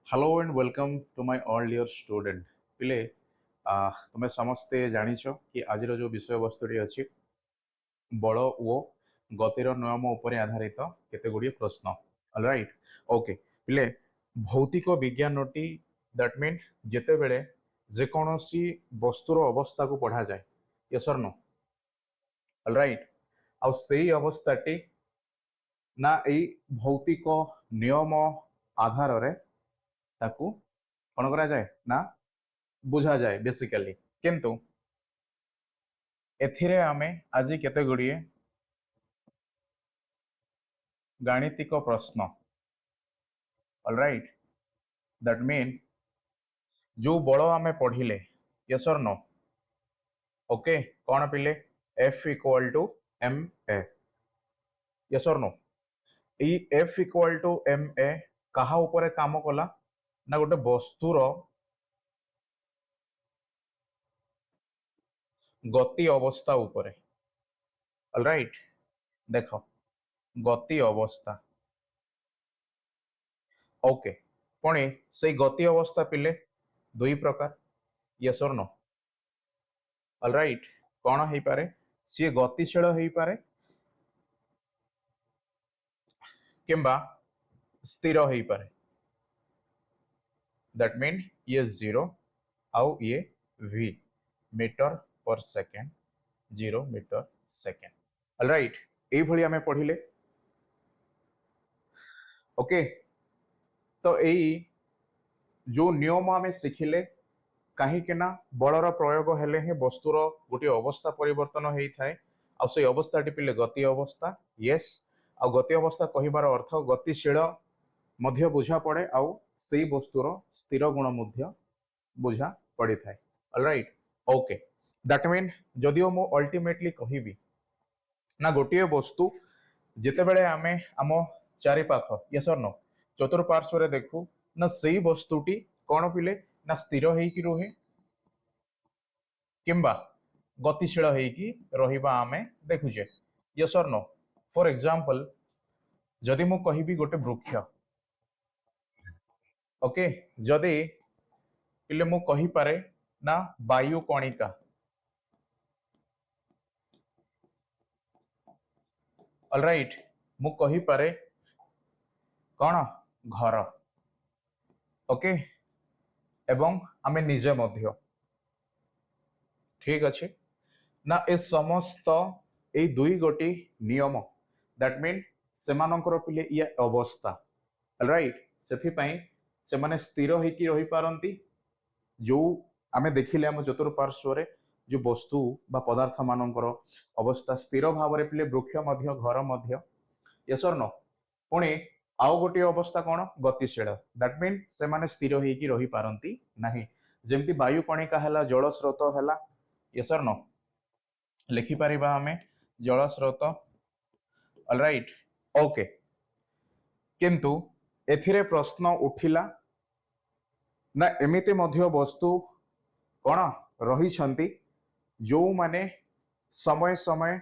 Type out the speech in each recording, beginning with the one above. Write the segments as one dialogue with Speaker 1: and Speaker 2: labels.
Speaker 1: Hello and welcome to my all dear student. पिले तुमे समस्ते जानिछ कि आज जो विषय वस्तुटी अच्छी बल ओ गतिर नियम उपर आधारित केते गुडी प्रश्न राइट ओके पिले भौतिक विज्ञानटी दैट मीन जेते बेले जेकोसी वस्तुर अवस्था को पढ़ा जाए यस और नो राइट आ सेही अवस्थाटी ना एई भौतिक नियम आधार रे ताकू कौन करा जाए ना बुझा जाए बेसिकली किंतु एथिरे आमे आज केते गुड़िए गाणितिक प्रश्न ऑलराइट दैट मीन जो बल आमे पढ़िले यस और नो ओके कौन पिले F equal to M A yes or no ई F equal to M A कहा ऊपर काम कला ना गोटे वस्तुर गति अवस्था उपरे ऑलराइट देखो गति अवस्था ओके पुणी से गति अवस्था पिले दुई प्रकार यस और नो ऑलराइट कौन हो पारे सी गतिशील हो पारे किंबा स्थिर हो पारे दैट मीन ये 0 आउ ये v metre per second 0 metre second alright ये भली आमे पढ़िले ओके तो यही जो नियम आमे शिखिले कहीं बलर प्रयोग हेले ही वस्तुर गोटे अवस्था परिवर्तन होता है आ से अवस्थाटी पिले गति अवस्था यस आ गति अवस्था कहिबार अर्थ गतिशील मध्य बुझा पड़े आउ से वस्तुर स्थिर गुण मध्य बुझा पड़ी थाए ऑलराइट ओके दैट मीन जदियो मु अल्टीमेटली कहिबी ना गोटे वस्तु जितेबेले आमे आम चारि पाख यस और नो चतुर्पार्श्व रे देखू ना सेही वस्तुटी कौन पिले ना स्थिर होइकी रुहे किंबा गतिशील होइकी रहिबा आमे देखुचे yes or know for example जदि मु कहिबी गोटे वृक्ष ओके जदि पिले मु कहि पारे ना वायु कणिका ऑलराइट मु कहि पारे कौन घर ओके एवं आमे निजे मध्य ठीक अच्छे ना ए समस्त ए दुई गोटी नियम दैट मीन सेमानंकर पिले ये अवस्था राइट से माने स्थिर होइकी रही पारंती जो आमे देखिले हम चतुर्पार्श्व रे जो वस्तु बा पदार्थ मानकर अवस्था स्थिर भाव रे पिले वृक्ष मध्य घर मध्य यस और नो पुणी आउ गोटे अवस्था कौन गतिशील दैट मीन से माने स्थिर होइकी रही पारंती नाही जेमती वायु कणिका हैला जल स्रोत हैला यस और नो लिखि परिबा हमें जल स्रोत ऑलराइट ओके किंतु एथिरे प्रश्न उठिला ना एमिते मध्य वस्तु कौन रही छंती जो माने समय समय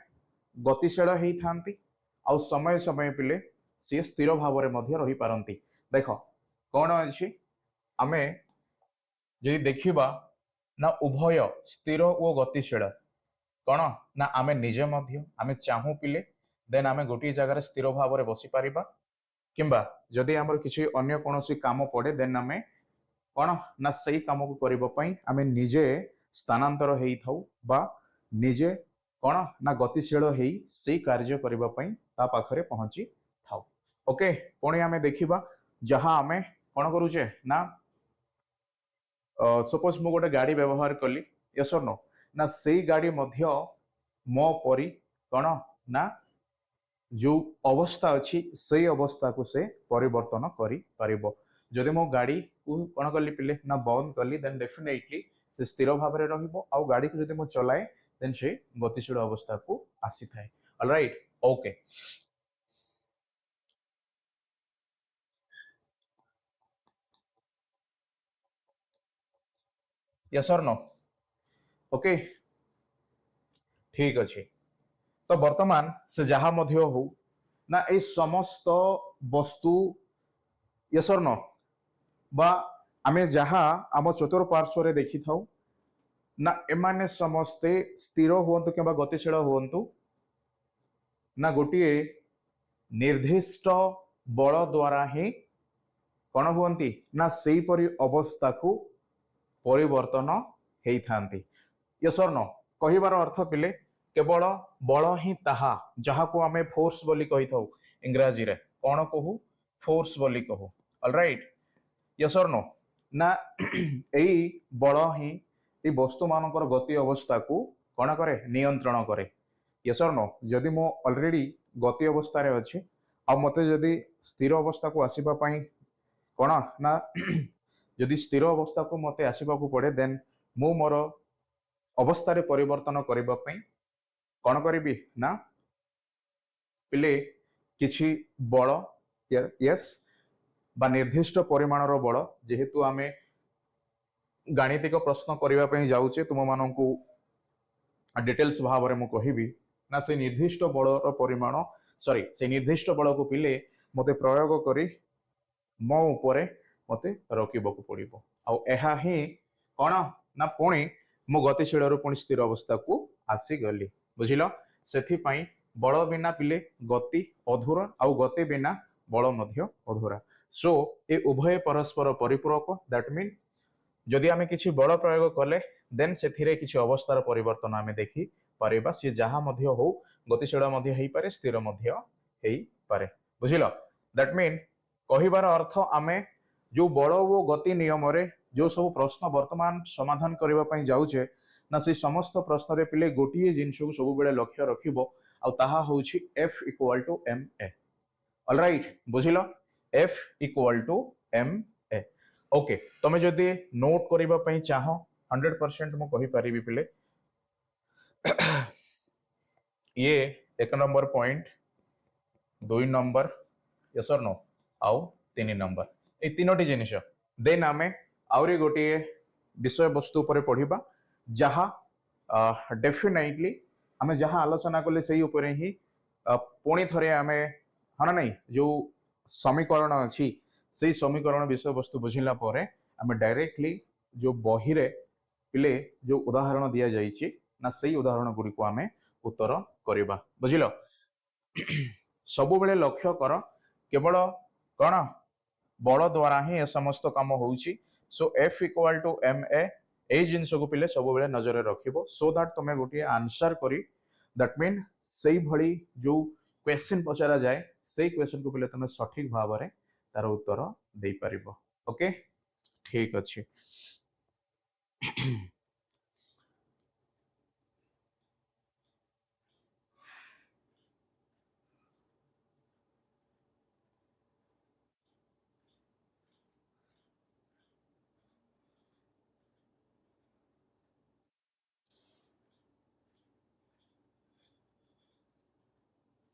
Speaker 1: गतिशील होई थांती आ समय समय पिले सी स्थिर भाव रे मध्य रही पारंती देख कौन अच्छी आमे जदि देखिबा ना उभय स्थिर और गतिशील कौन ना आमे निजे मध्य आमे चाहू पिले देन आमे गोटे जगह स्थिर भाव रे बसी पारिबा किंबा जदि आमर किसी अन्य कोनोसी काम पड़े देन आमे कौन ना सही काम को करिबा पई आमे निजे स्थानांतर हेई थाउ बा निजे कौन ना गतिशील हेई सही कार्य करिबा पई ता पाखरे पहुंची थाउ ओके पुणी आमे देखिबा जहां आमे कौन करूचे ना सपोज मु गोटे गाड़ी व्यवहार कली यस और नो ना से गाड़ी मध्य मो परी कौन ना जो अवस्था अच्छी से अवस्था को से परिवर्तन करि परिबो जदि मो गाड़ी को कौन कली पिले ना बंद कली देन डेफिनेटली से स्थिर भाव रे रहिबो आ गाड़ी को जदि मो चलाए देन से गतिशील अवस्था को आसी थाए alright okay yes or no okay ठीक अच्छे तो वर्तमान से जहाँ मध्य हो ना ए समस्त वस्तु यस और नो बा आमे जहा आम चतुर्पार्श्व रे देखि थाउ ना एमाने समस्ते स्थिर हुअन्तु किंबा गतिशील हुअन्तु ना गोटे निर्दिष्ट बल द्वारा ही कौन हुअन्ति ना सेही परि अवस्था को परिवर्तन हेई थांती। यस और नो कहिबार अर्थ पिले केवल बल ही ताहा जहा को आमे फोर्स बोली कहि थाउ इंग्रजी रे कौन कहू फोर्स बोली कहू ऑलराइट। यस और नो ना एई बल ही ए वस्तु मानकर गति अवस्था को कौन करे नियंत्रण करे। यस और नो जदि मो ऑलरेडी गति अवस्था रे अछि आ मते जदि स्थिर अवस्था को आसीबा पई कौन ना जदि स्थिर अवस्था को मते आसीबा को पड़े देन मु मोर अवस्था रे परिवर्तन करबा पई कौन करिबी ना पिले किछि बल यस बा निर्दिष्ट परिमाणर बल जेहेतु आमे गाणितिक प्रश्न करबा पई जाउचे तुम माननकु डिटेल्स भाव रे मु कहिबी ना से निर्दिष्ट बलर परिमाण सॉरी से निर्दिष्ट बल को पिले मते प्रयोग करी मो उपरे मते रखिबकु पड़िबो आ एहा ही कोन ना पुणी मो गतिशील रु पुणी स्थिर अवस्था को आसी गली बुझिलो। सेथि पई बल बिना पिले गति अधूरा आ गति बिना बल मध्य अधूरा। सो ए उभय परस्पर परिपूरक दैट मीन जदि आमे किछि बल प्रयोग कले देन सेथिरे किछि अवस्थार परिवर्तन आमे देखि परिबा से जहा मध्य हो गतिशील मध्य हेई पारे स्थिर मध्य हेई पारे बुझिलो। दैट मीन कहिबार अर्थ आमे जो बल वो गति नियम रे जो सब प्रश्न वर्तमान समाधान करबा पई जाउचे ना से समस्त प्रश्न रे पिले गोटिए जिंस को सब बेले लक्ष्य रखिबो आ ताहा होउची F = ma ऑलराइट बुझिलो F = ma ओके तमे जदि नोट करबा पई चाहो 100% मु कहि परिबी पिले ये एक number point 2 number yes or no आउ 3 नंबर ए तीनोटी जिनिस देन आमे आउरी गोटे विषय वस्तु पर पढ़िबा जहा डेफिनेटली आमे जहा आलोचना कले सही ऊपर ही पुणी थरे आमे हना नहीं जो समीकरण अछि से समीकरण विषय वस्तु बुझिला परे आमे डायरेक्टली जो बही रे पिले जो उदाहरण दिया जाइछि ना सही उदाहरण गुडी को आमे उत्तर करिबा बुझिलो। सब बेले लक्ष्य कर केवल कौन बल द्वारा ही ए समस्त काम होउछि। सो F = ma ए जिंस को पिले सब बेले नजर रखिबो सो दैट तमे गोटे आंसर करी दैट मीन सेही भली जो क्वेश्चन पचरा जाए सेही क्वेश्चन को पिले तमे सठिक भाव रे तार उत्तर देई परिबो। ओके ठीक अछि।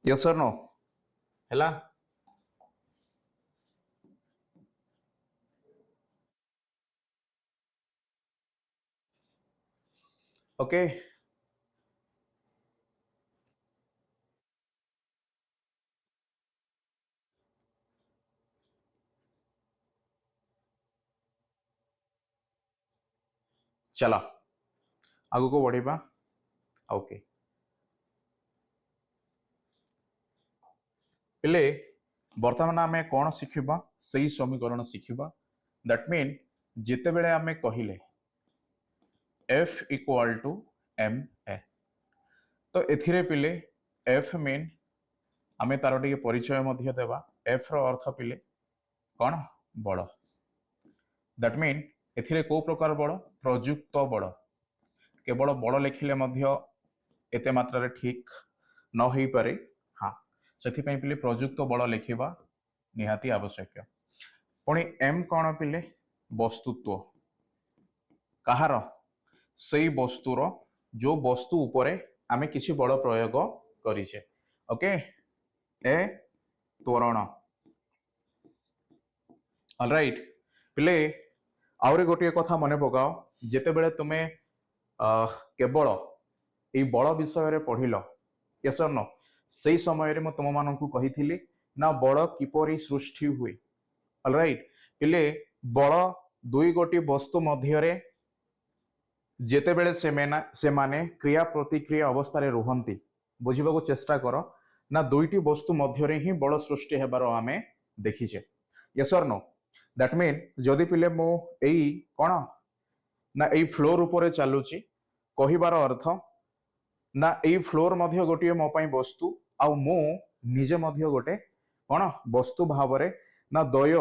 Speaker 1: यस और नो हैला ओके चला आगु को बढ़िबा। ओके पिले वर्तमान आमे कौन शिखिबा सही समीकरण शिखिबा दैट मीन जिते बेले आमे कहिले F = ma तो एथिरे पिले F मीन आमे तार टिके परिचय मध्य देबा F रो अर्थ पिले कौन बल दैट मीन एथिरे को प्रकार बल प्रयुक्त बल केवल बल लिखिले मध्य एते मात्रा रे ठीक न होई पारे हाँ सेथि पई पिले प्रयुक्त बल लिखिबा निहाती आवश्यक। पुणी M कौन पिले वस्तुत्व कहार सेई वस्तुर जो वस्तु उपरे आमे किछि बल प्रयोग करिछे। ओके ए त्वरण ऑलराइट पिले आउरी गोटे कथा मने पकाओ जेते बेले तुमे केवल ए बल विषय रे पढ़िलो यस और नो सेई समय रे म तुम माननकु कहिथिली ना बल किपरि सृष्टि हुए ऑलराइट पिले बल दुई गोटी वस्तु मध्य जेतेबेले सेमाने क्रिया प्रतिक्रिया अवस्था रुहंती बुझा चेष्टा कर ना दुईटी वस्तु मध्य ही बल सृष्टि हेबार आमे देखीचे yes or know that mean जदि पिले मु एई कोन ना एई फ्लोर ऊपर चलुची कहिबार अर्थ ना एई फ्लोर मध्य गोटे मो पई वस्तु आ मु निजे मध्य गोटे कोन वस्तु भावरे ना दय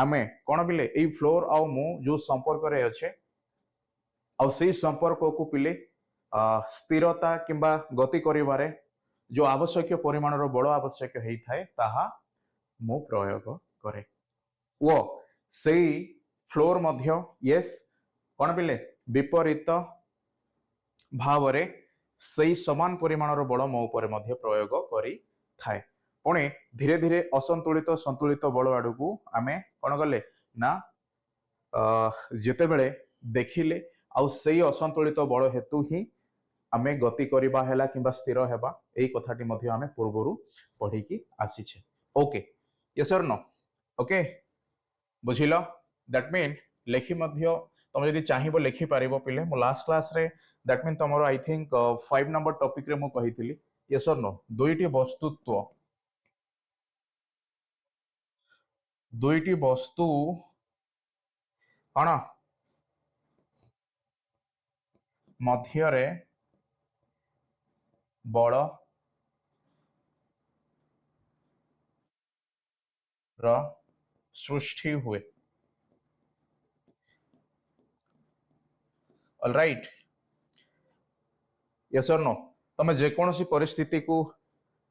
Speaker 1: आमे कोन पिले एई फ्लोर आ मु जो संपर्क रे अच्छे आ सेई संपर्क को पिले स्थिरता किंबा गति करिवारे जो आवश्यक परिमाण बल आवश्यक होता है ताहा मु प्रयोग करे वो सेई फ्लोर मध्य यस कौन पिले विपरीत भावरे सेई समान परिमाण बल मो ऊपर मध्य प्रयोग करी थाए पुणे धीरे धीरे असंतुलित संतुलित बल आड़ को आमे कौन गले ना जेतेबेले देखिले आउ सेई असंतुलित बल हेतु ही आमे गति करिबा हैला किंबा स्थिर हेबा एई कथाटी मध्य आमे पूर्वरु पढिकी आसीछे okay yes or no okay बुझिलो दैट मीन लेखि मध्य तुम यदि चाहिबो लेखि पारिबो पिले मो लास्ट क्लास रे दैट मीन तमरो आई थिंक 5 नंबर टॉपिक रे मो कहितली यस और नो दुईटी वस्तु कौन मध्य रे बल र सृष्टि हुए ऑलराइट यस और नो तमे जेकोसी परिस्थिति को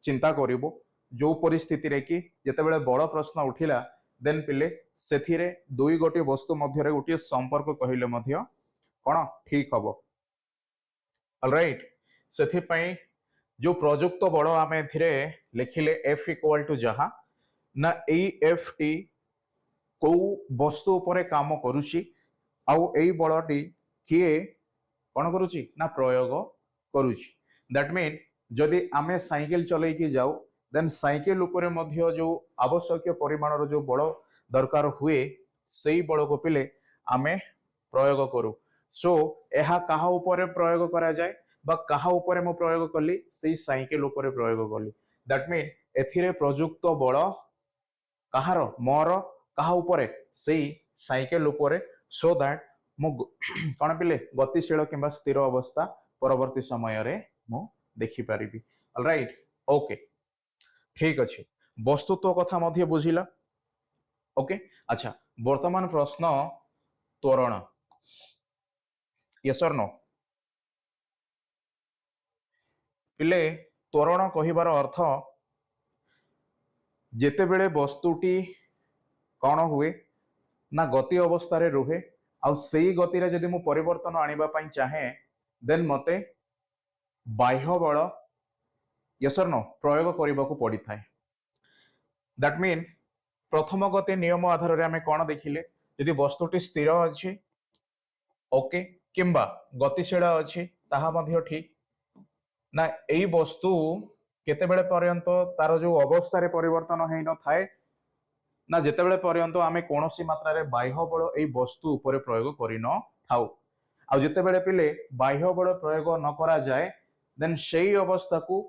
Speaker 1: चिंता करिवो जो परिस्थिति रे कि जेतेबेले बड़ प्रश्न उठिला देन पिले सेथिरे दुई गोटी वस्तु मध्य रे गोटी संपर्क कहिले मध्य कोन ठीक हबो ऑलराइट सेथि पई जो प्रयुक्त बल आमे एथिरे लिखिले F इक्वल टू जहा ना एई F टी को वस्तु उपरे काम करूची आउ एई बलटी किए कोन करूची ना प्रयोग करूची दैट मीन जदि आमे साइकिल चलै कि जाऊ देन साइकिल उपरे मध्य जो आवश्यक परिमाण जो बल दरकार हुए सेई बल को पिले आमे प्रयोग करू सो एहा काहा उपरे प्रयोग करा जाय बा काहा उपरे मो प्रयोग कली सेई साइकिल उपरे प्रयोग कली दैट मीन एथिरे प्रयुक्त बल काहार मोर काहा उपरे सेई साइकिल उपरे सो दैट मो कोन पिले गतिशील किंबा स्थिर अवस्था परवर्ती समय रे मो देखि परिबी ऑलराइट ओके ठीक अछि वस्तुत्व कथा मध्य बुझिला ओके अच्छा वर्तमान प्रश्न त्वरण यस और नो पिले त्वरण कहिबार अर्थ जेतेबेले वस्तुटी कौन हुए ना गति अवस्था रे रुहे आ सेई गति रे जदि मु परिवर्तन आनिबा पई चाहे देन मते बाह्य बल यस और नो प्रयोग करबा को पड़ी थाए दैट मीन प्रथम गति नियम आधार रे हमें कौन देखिले यदि वस्तुटी स्थिर अछि ओके किंबा गतिशील अछि ताहा मध्य ठीक ना एई वस्तु केतेबेले पर्यंत तार जो अवस्था रे परिवर्तन हेई न थाए ना जेतेबेले पर्यंत आमे कोनोसी मात्रा रे बाह्य बल एई वस्तु उपरे प्रयोग करि न थाउ आ जेतेबेले पिले बाह्य बल प्रयोग न करा जाए देन सेई अवस्था को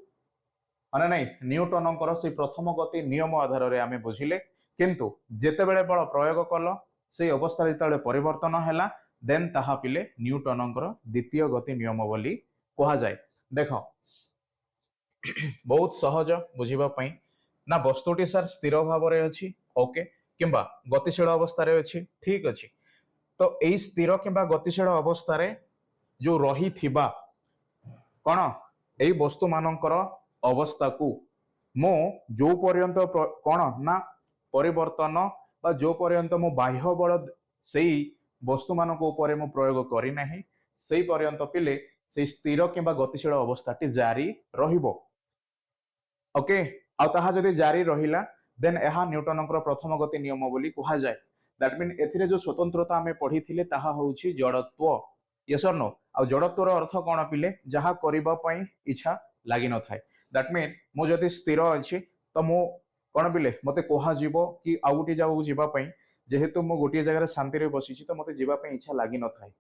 Speaker 1: माने नहीं न्यूटनकर से प्रथम गति नियम आधार रे आमे बुझिले किंतु जेतेबेले बल प्रयोग कल से अवस्था जेतेबेले परिवर्तन हैला देन ताहा पिले न्यूटनकर द्वितीय गति नियम बोली कहा जाए देखो बहुत सहज बुझिबा पई ना वस्तुटी सर स्थिर भाव रे अछि ओके किंबा गतिशील अवस्था रे अछि ठीक अछि तो एई स्थिर किंबा गतिशील अवस्था रे जो रही थिबा कोन एई वस्तु मानकर अवस्था को मो जो पर्यंत कोन ना परिवर्तन बा जो पर्यंत मो बाह्य बल सेई वस्तु मानक ऊपर मो प्रयोग करि नाही सेई पर्यंत पिले से स्थिर किंबा गतिशील अवस्थाटी जारी रहिबो ओके आ ताहा जदि जारी रहिला देन एहा न्यूटनकर प्रथम गति नियम बोली कहा जाए दैट मीन एथिरे जो स्वतंत्रता हमें पढ़ी थिले ताहा होउची जड़त्व यस और नो आ जड़त्वर अर्थ कोन पिले जहा करिबा पई इच्छा लागि न थाए दैट मीन मो जदि स्थिर अछि त मो कोन पिले मते कहा जीवो कि आउटी जाऊ जीवा पई जेहेतु मु गोटे जगह शांति रे बसी तो मते जीवा पे इच्छा लागी न थाए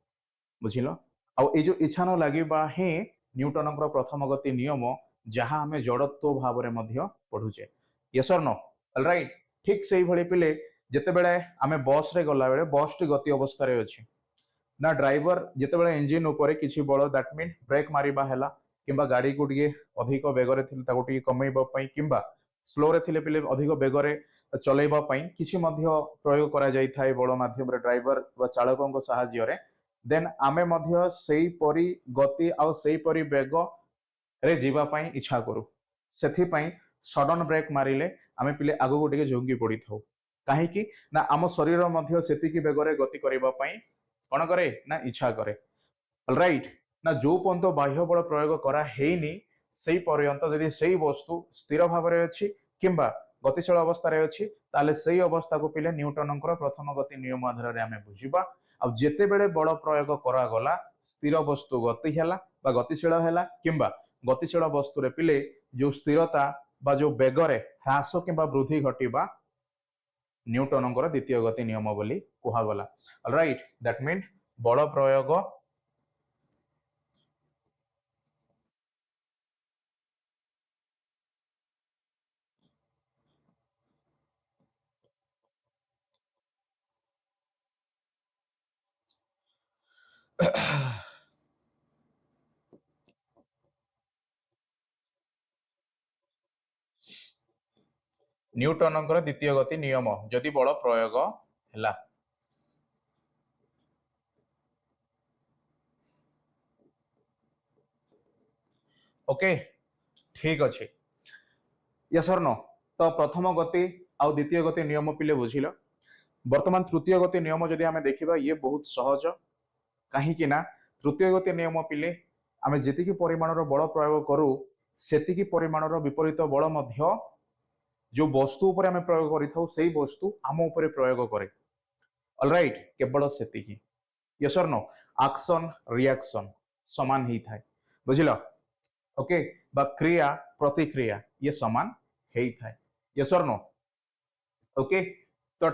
Speaker 1: बुझिल आ ए जो इच्छा न लागिबा हे न्यूटन प्रथम गति नियम जहाँ आम जड़त्व भाव में पढ़ुचे यस और नो ऑलराइट ठीक से भली पिले जिते बेले आम बस रे गला बेले बस टी गति अवस्था रे अछि ना ड्राइवर जिते बेले इंजिन ऊपर किसी बल दैट मीन ब्रेक मारिबा हैला किंबा गाड़ी को टिके अधिक बेगरे थिले ताको टिके कमेइबा पई किंबा स्लो रे थिले पिले अधिक बेगरे चलेइबा पई किछि मध्य प्रयोग करा जाई थाए बल माध्यम रे ड्राइवर वा चालकों को सहाय्य रे देन आमे मध्य सेही परी गति आ सेही परी बेग रे जीवा पई इच्छा करू सेथि पई सडन ब्रेक मारिले आमे पिले आगो को टिके झुंगी पड़ी थाउ काहे कि ना आम शरीर मध्य सेति की बेगरे गति करिबा पई कोन करे ना इच्छा करे ऑलराइट ना जो पर्यंत बाह्य बल प्रयोग करा हेनी सेही पर्यंत यदि सेही वस्तु स्थिर भाव में अछि किंबा गतिशील अवस्था रे अछि ताले सेही अवस्था को पिले न्यूटन प्रथम गति नियम आधार रे आमे बुझिबा आ जेते बेले बल प्रयोग करा गला स्थिर वस्तु गति हैला बा गतिशील हैला किंबा गतिशील वस्तु रे पिले जो स्थिरता बा जो बेगरे ह्रास किंबा वृद्धि घटिबा न्यूटन द्वितीय गति नियम बोली कहा गला ऑलराइट दैट मीन बल प्रयोग न्यूटन द्वितीय गति नियम जदि बल प्रयोग हैला ओके ठीक अच्छे यस और नो तो प्रथम गति आ द्वितीय गति नियम पिले बुझिल वर्तमान तृतीय गति नियम जदि आमे देखिबा ये बहुत सहज कहीं ना तृतीय गति नियम पिले आमे जेतिकी परिमाणर बल प्रयोग करू सेतिकी परिमाणर विपरीत बल मध्य जो वस्तु ऊपर आमे प्रयोग करिथाउ सेही वस्तु आम ऊपर प्रयोग करे ऑलराइट केवल सेतिकी yes or no action reaction समान ही थाए बुझिल ओके बा क्रिया प्रतिक्रिया ये समान हेई थाए यस और नो ओके तो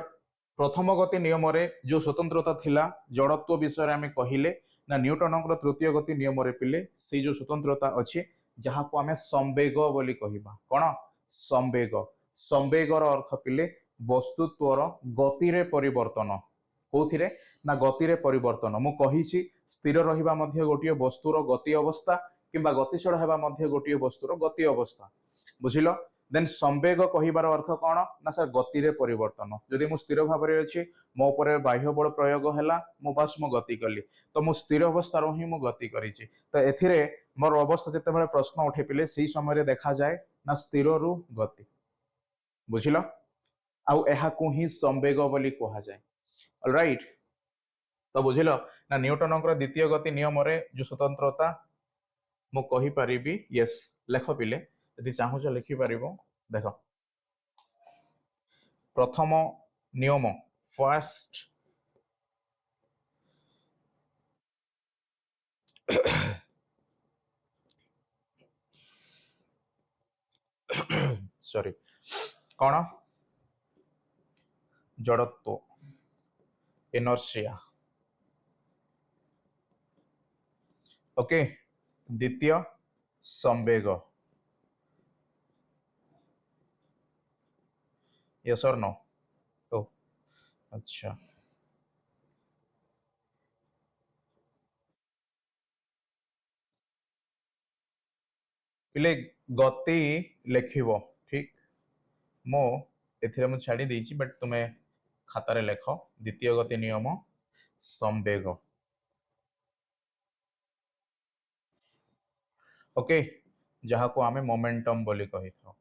Speaker 1: प्रथम गति नियम रे जो स्वतंत्रता थिला जड़त्व विषय रे आमे कहिले ना न्यूटन तृतीय गति नियम रे पिले से जो स्वतंत्रता अछि जहाँ को आमे संवेग बोली कहिबा कोन संवेग संवेगर अर्थ पिले वस्तुत्वर गति रे परिवर्तन कोथिरे ना गति रे परिवर्तन मु कहिछि स्थिर रहिबा मध्य गोटिए वस्तुर गति अवस्था किंबा गतिशील हेबा मध्य गोटिए वस्तुर गति अवस्था बुझिलो देन संवेग कहिबार अर्थ कौन ना सर गति रे परिवर्तन जदि मु स्थिर भाव में अच्छी मो ऊपर बाह्य बल प्रयोग हैला मु बस मु गति कली तो मु स्थिर अवस्था रो ही मु गति करिछि तो एथिरे मोर अवस्था जते बेले प्रश्न उठे पिले सही समय रे देखा जाए ना स्थिर रु गति बुझिलो आउ एहा को ही संवेग बोली कहा जाए ऑलराइट तो बुझिलो ना न्यूटन द्वितीय गति नियम रे जो स्वतंत्रता मु कहि परिबी यस लेख पिले यदि चाहूच लिखि पारिबो देख प्रथम नियम फर्स्ट सॉरी कौन जड़त्व इनर्शिया ओके द्वितीय संवेग यस और नो ओ अच्छा पिले गति लेखिबो ठीक मो एथिरे मु छाड़ी देछि बट तुमे खातारे लेख द्वितीय गति नियम संवेग ओके जहाँ को आमे मोमेंटम बोली कहि था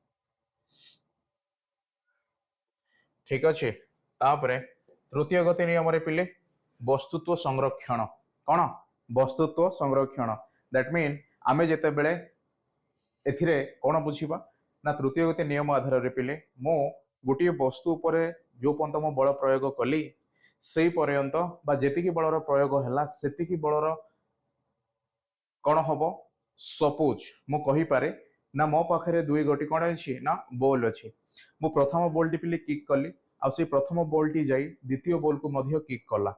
Speaker 1: ठीक अच्छे तापरे तृतीय गति नियम रे पिले वस्तुत्व संरक्षण कौन वस्तुत्व संरक्षण दैट मीन आमे जेते बेले एथिरे कौन बुझिबा ना तृतीय गति नियम आधार रे पिले मो गोटे वस्तु उपरे जो पर्यंत मो बल प्रयोग कली सेही पर्यंत बा जेतिकी बलर प्रयोग हैला सेतिकी बलर कौन हबो सपोज मु कहि पारे ना मो पाखरे दुई गोटी कौन अछि ना बॉल अछि मु प्रथम बॉल टी पिले किक कली आ से प्रथम बॉल टी जाई द्वितीय बॉल को मध्य किक कला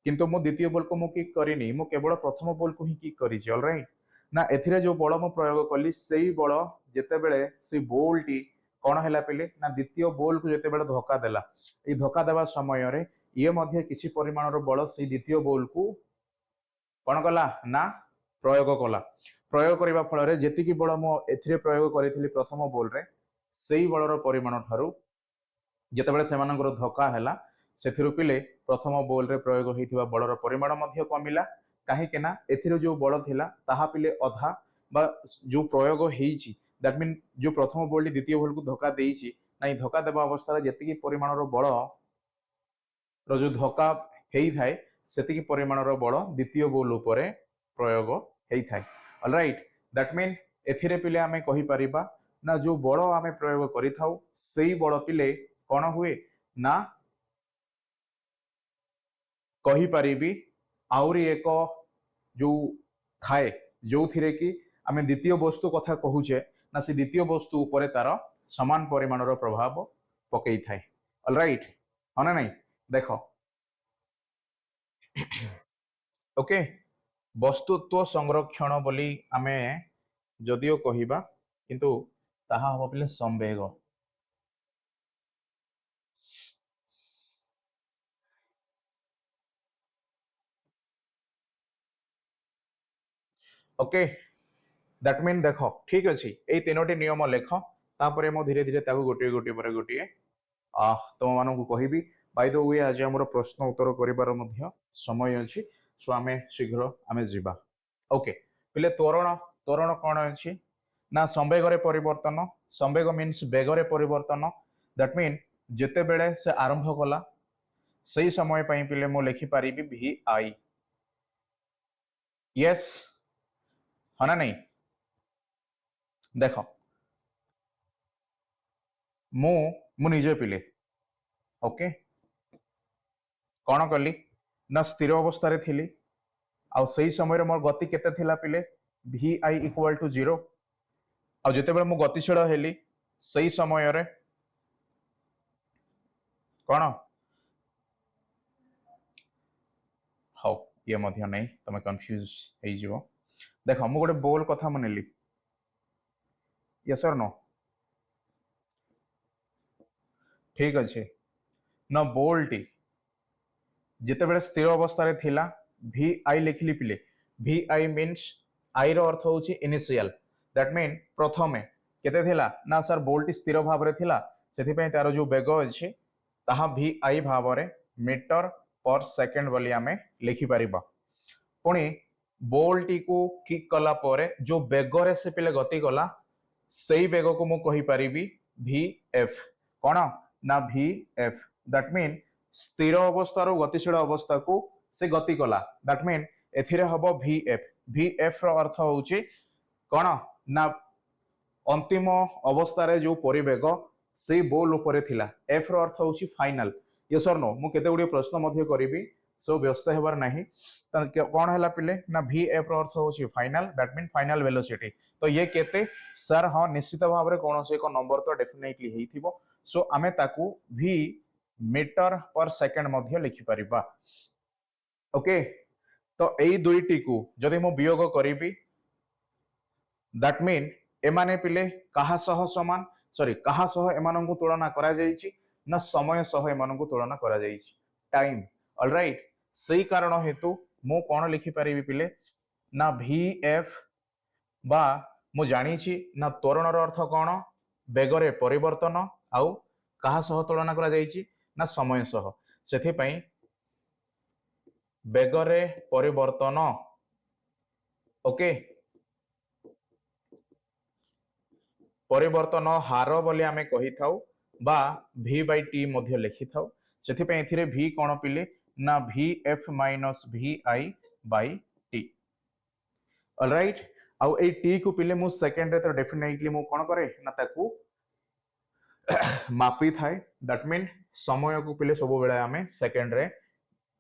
Speaker 1: किंतु मु द्वितीय बॉल को मु किक करिनी मु केवल प्रथम बॉल को ही किक करिछि ऑलराइट ना एथिरे जो बल मु प्रयोग कली सेही बल जेतेबेले से बॉल टी कौन हैला पिले ना द्वितीय बॉल को जेतेबेले धक्का देला ए धक्का देवा समय रे ये मध्य किसी परिमाण रो बल से द्वितीय बॉल को कौन कला ना प्रयोग कला प्रयोग करबा फल रे जेतिकी बल मु एथिरे प्रयोग करिथिली प्रथम बॉल रे सेही बल रो परिमाण थारु जेतेबेले सेमानकर धक्का हैला सेथिरु पिले प्रथम बॉल रे प्रयोग होइथिबा बलर परिमाण मध्य कमिला काहे ना एथिरो जो बल थिला ताहा पिले अधा बा जो प्रयोग हेइची दैट मीन जो प्रथम बॉल द्वितीय बॉल को धक्का देइची ना धक्का देबा अवस्था जेतिकी परिमाण रो बल रो जो धक्का हेइ थाए सेतिकी परिमाण रो बल द्वितीय बॉल उपरे प्रयोग हेइ थाए ऑलराइट दैट मीन एथिरे पिले आमे कहि परिबा ना जो बल आमे प्रयोग करिथाउ सेही बल पिले कौन हुए ना कही पारिबी आउरी एक जो थाए जो थिरे कि आमे द्वितीय वस्तु कथा कहूचे ना से द्वितीय वस्तु उपरे तार समान परिमाण रो प्रभाव पकई थाए ऑलराइट हना नहीं देखो ओके वस्तुत्व संरक्षण बोली आमे जदियो कहिबा किंतु ताहा हो पिले संवेग ओके दैट मीन देखो ठीक अच्छी ये तीनोटी नियम लेख तापर मो धीरे धीरे गोटे गोटे पर गोटे तुम मानू कहबी बाय द वे आज आम प्रश्न उत्तर कर समय अच्छी सो आम शीघ्र आम जा ओके पिले त्वरण त्वरण कौन अच्छी ना संवेग परिवर्तन संवेग मीन्स बेगर परिवर्तन दैट मीन जिते बेले से आरंभ कला सही समय पिले मु लिखिपारि भी आई यस हाँ ना नहीं देख मु निजे पिले ओके कौन कली ना स्थिर अवस्था रे थिली आ सही समय मोर गति केते थिला पिले भी आई इक्वल टू 0 आ जेते बेले मु गतिशील हेली सही समय रे कौन हाउ ये मध्य नहीं तमे कंफ्यूज हे जिवो देख मु गोटे बॉल कथा मनेली यस और नो ठीक अच्छे न बॉल टी जिते बेले स्थिर अवस्था रे थिला भी आई लिखली पिले भी आई मीन्स आई रो अर्थ होची इनिशियल दैट मीन प्रथमे केते थिला ना सर बॉल टी स्थिर भाव रे थिला सेथि पय तार जो वेग अछि ताहा भी आई भाव रे मीटर पर सेकंड बोली आमे लिखि परिबा पुणी बॉल टी को किक कला परे जो वेग रे से पिले गति कला सेही वेग को मु कहि परिबी भी एफ कोन ना भी एफ दैट मीन स्थिर अवस्था रो गतिशील अवस्था को से गति कला दैट मीन एथिरे हबो भी एफ रो अर्थ होची कोन ना अंतिम अवस्था रे जो परिवेग से बॉल ऊपर थिला एफ रो अर्थ होची फाइनल यस और नो मु केते गुडी प्रश्न मध्य करिबी सो व्यस्त हेबार नाही कौन हैला पिले ना भी एफ रो अर्थ होची final that mean final velocity तो ये केते सर हाँ निश्चित भाव रे कोनोसे एक नंबर तो डेफिनेटली हेइथिबो सो आमे ताकू भी मीटर पर सेकंड मध्य लिखि परिबा ओके तो एई दुईटी को जदि मु वियोग करिबी दैट मीन एमाने पिले कहा सह समान सॉरी कहा सह एमानंकु तुलना करा जाईची ना समय सह एमानंकु तुलना करा जाईची टाइम ऑलराइट सही कारण हेतु मु कोन लिखि परिबी पिले ना भी एफ बा मु जानिछि ना त्वरण रो अर्थ कोन बेगरे परिवर्तन आउ कहा सह तुलना करा जाईची ना समय सह सेथि पई बेगरे परिवर्तन ओके परिवर्तन हार बोली आमे कहि थाउ बा v बाय t मध्य लिखि थाउ सेथि पे एथिरे v कोन पिले ना vf minus vi by t alright आउ ए t को पिले मु सेकंड रे तो डेफिनेटली मु कोन करे ना ताकू मापी थाए दैट मीन समय को पिले सब बेले आमे सेकंड रे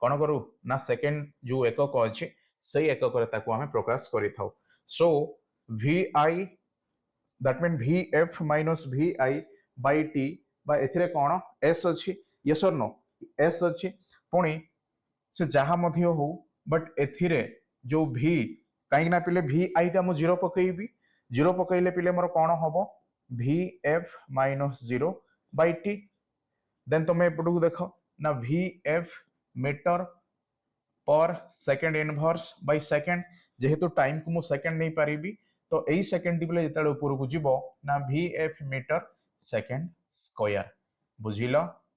Speaker 1: कोन करू ना सेकंड जो एकक अछि सेही एकक रे ताकू आमे प्रकाश करि थाउ सो vi that mean vf minus vi by t बा एथिरे कोन एस अछि यस और नो एस अछि पुणी से जहा मध्य हो बट एथिरे जो भी कहीं ना पिले भी आई टा मु 0 पकेइबी 0 पकेइले पिले मोर कोन हबो v f minus 0 by t then तुम एपटू देख ना भी F meter per second inverse by second जेहेतु टाइम को मु सेकेंड नहीं पारिबी तो एई सेकेंड टी जिते ऊपर को जीव ना भी एफ मीटर सेकेंड स्क्वायर बुझिल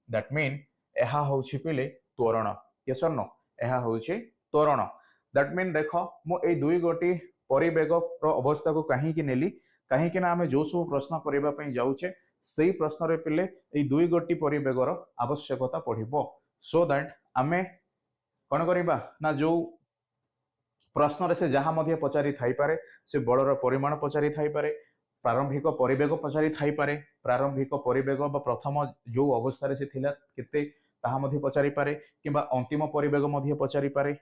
Speaker 1: दैट मीन यह हूँ पिले त्वरण यस और नो यह हूँ त्वरण दैट मीन देख मुझे दुई गोटी परिवेग अवस्था को कहीं नेली कहीं आम जो सब प्रश्न करने जाऊे से प्रश्न रे पिले ये दुई गोटी परिवेगर आवश्यकता पड़ो सो दैट आमे कौन करवा ना जो प्रश्न से जहाँ मध्य पचारि थाई पारे से बलर परिमाण पचारि थाई पारे प्रारंभिक परिवेग पचारि थाई पारे प्रारंभिक परिवेग बा प्रथम जो अवस्था से थिला केते ताहा मध्य पचारि पारे किंबा अंतिम परिवेग मध्य पचारि पारे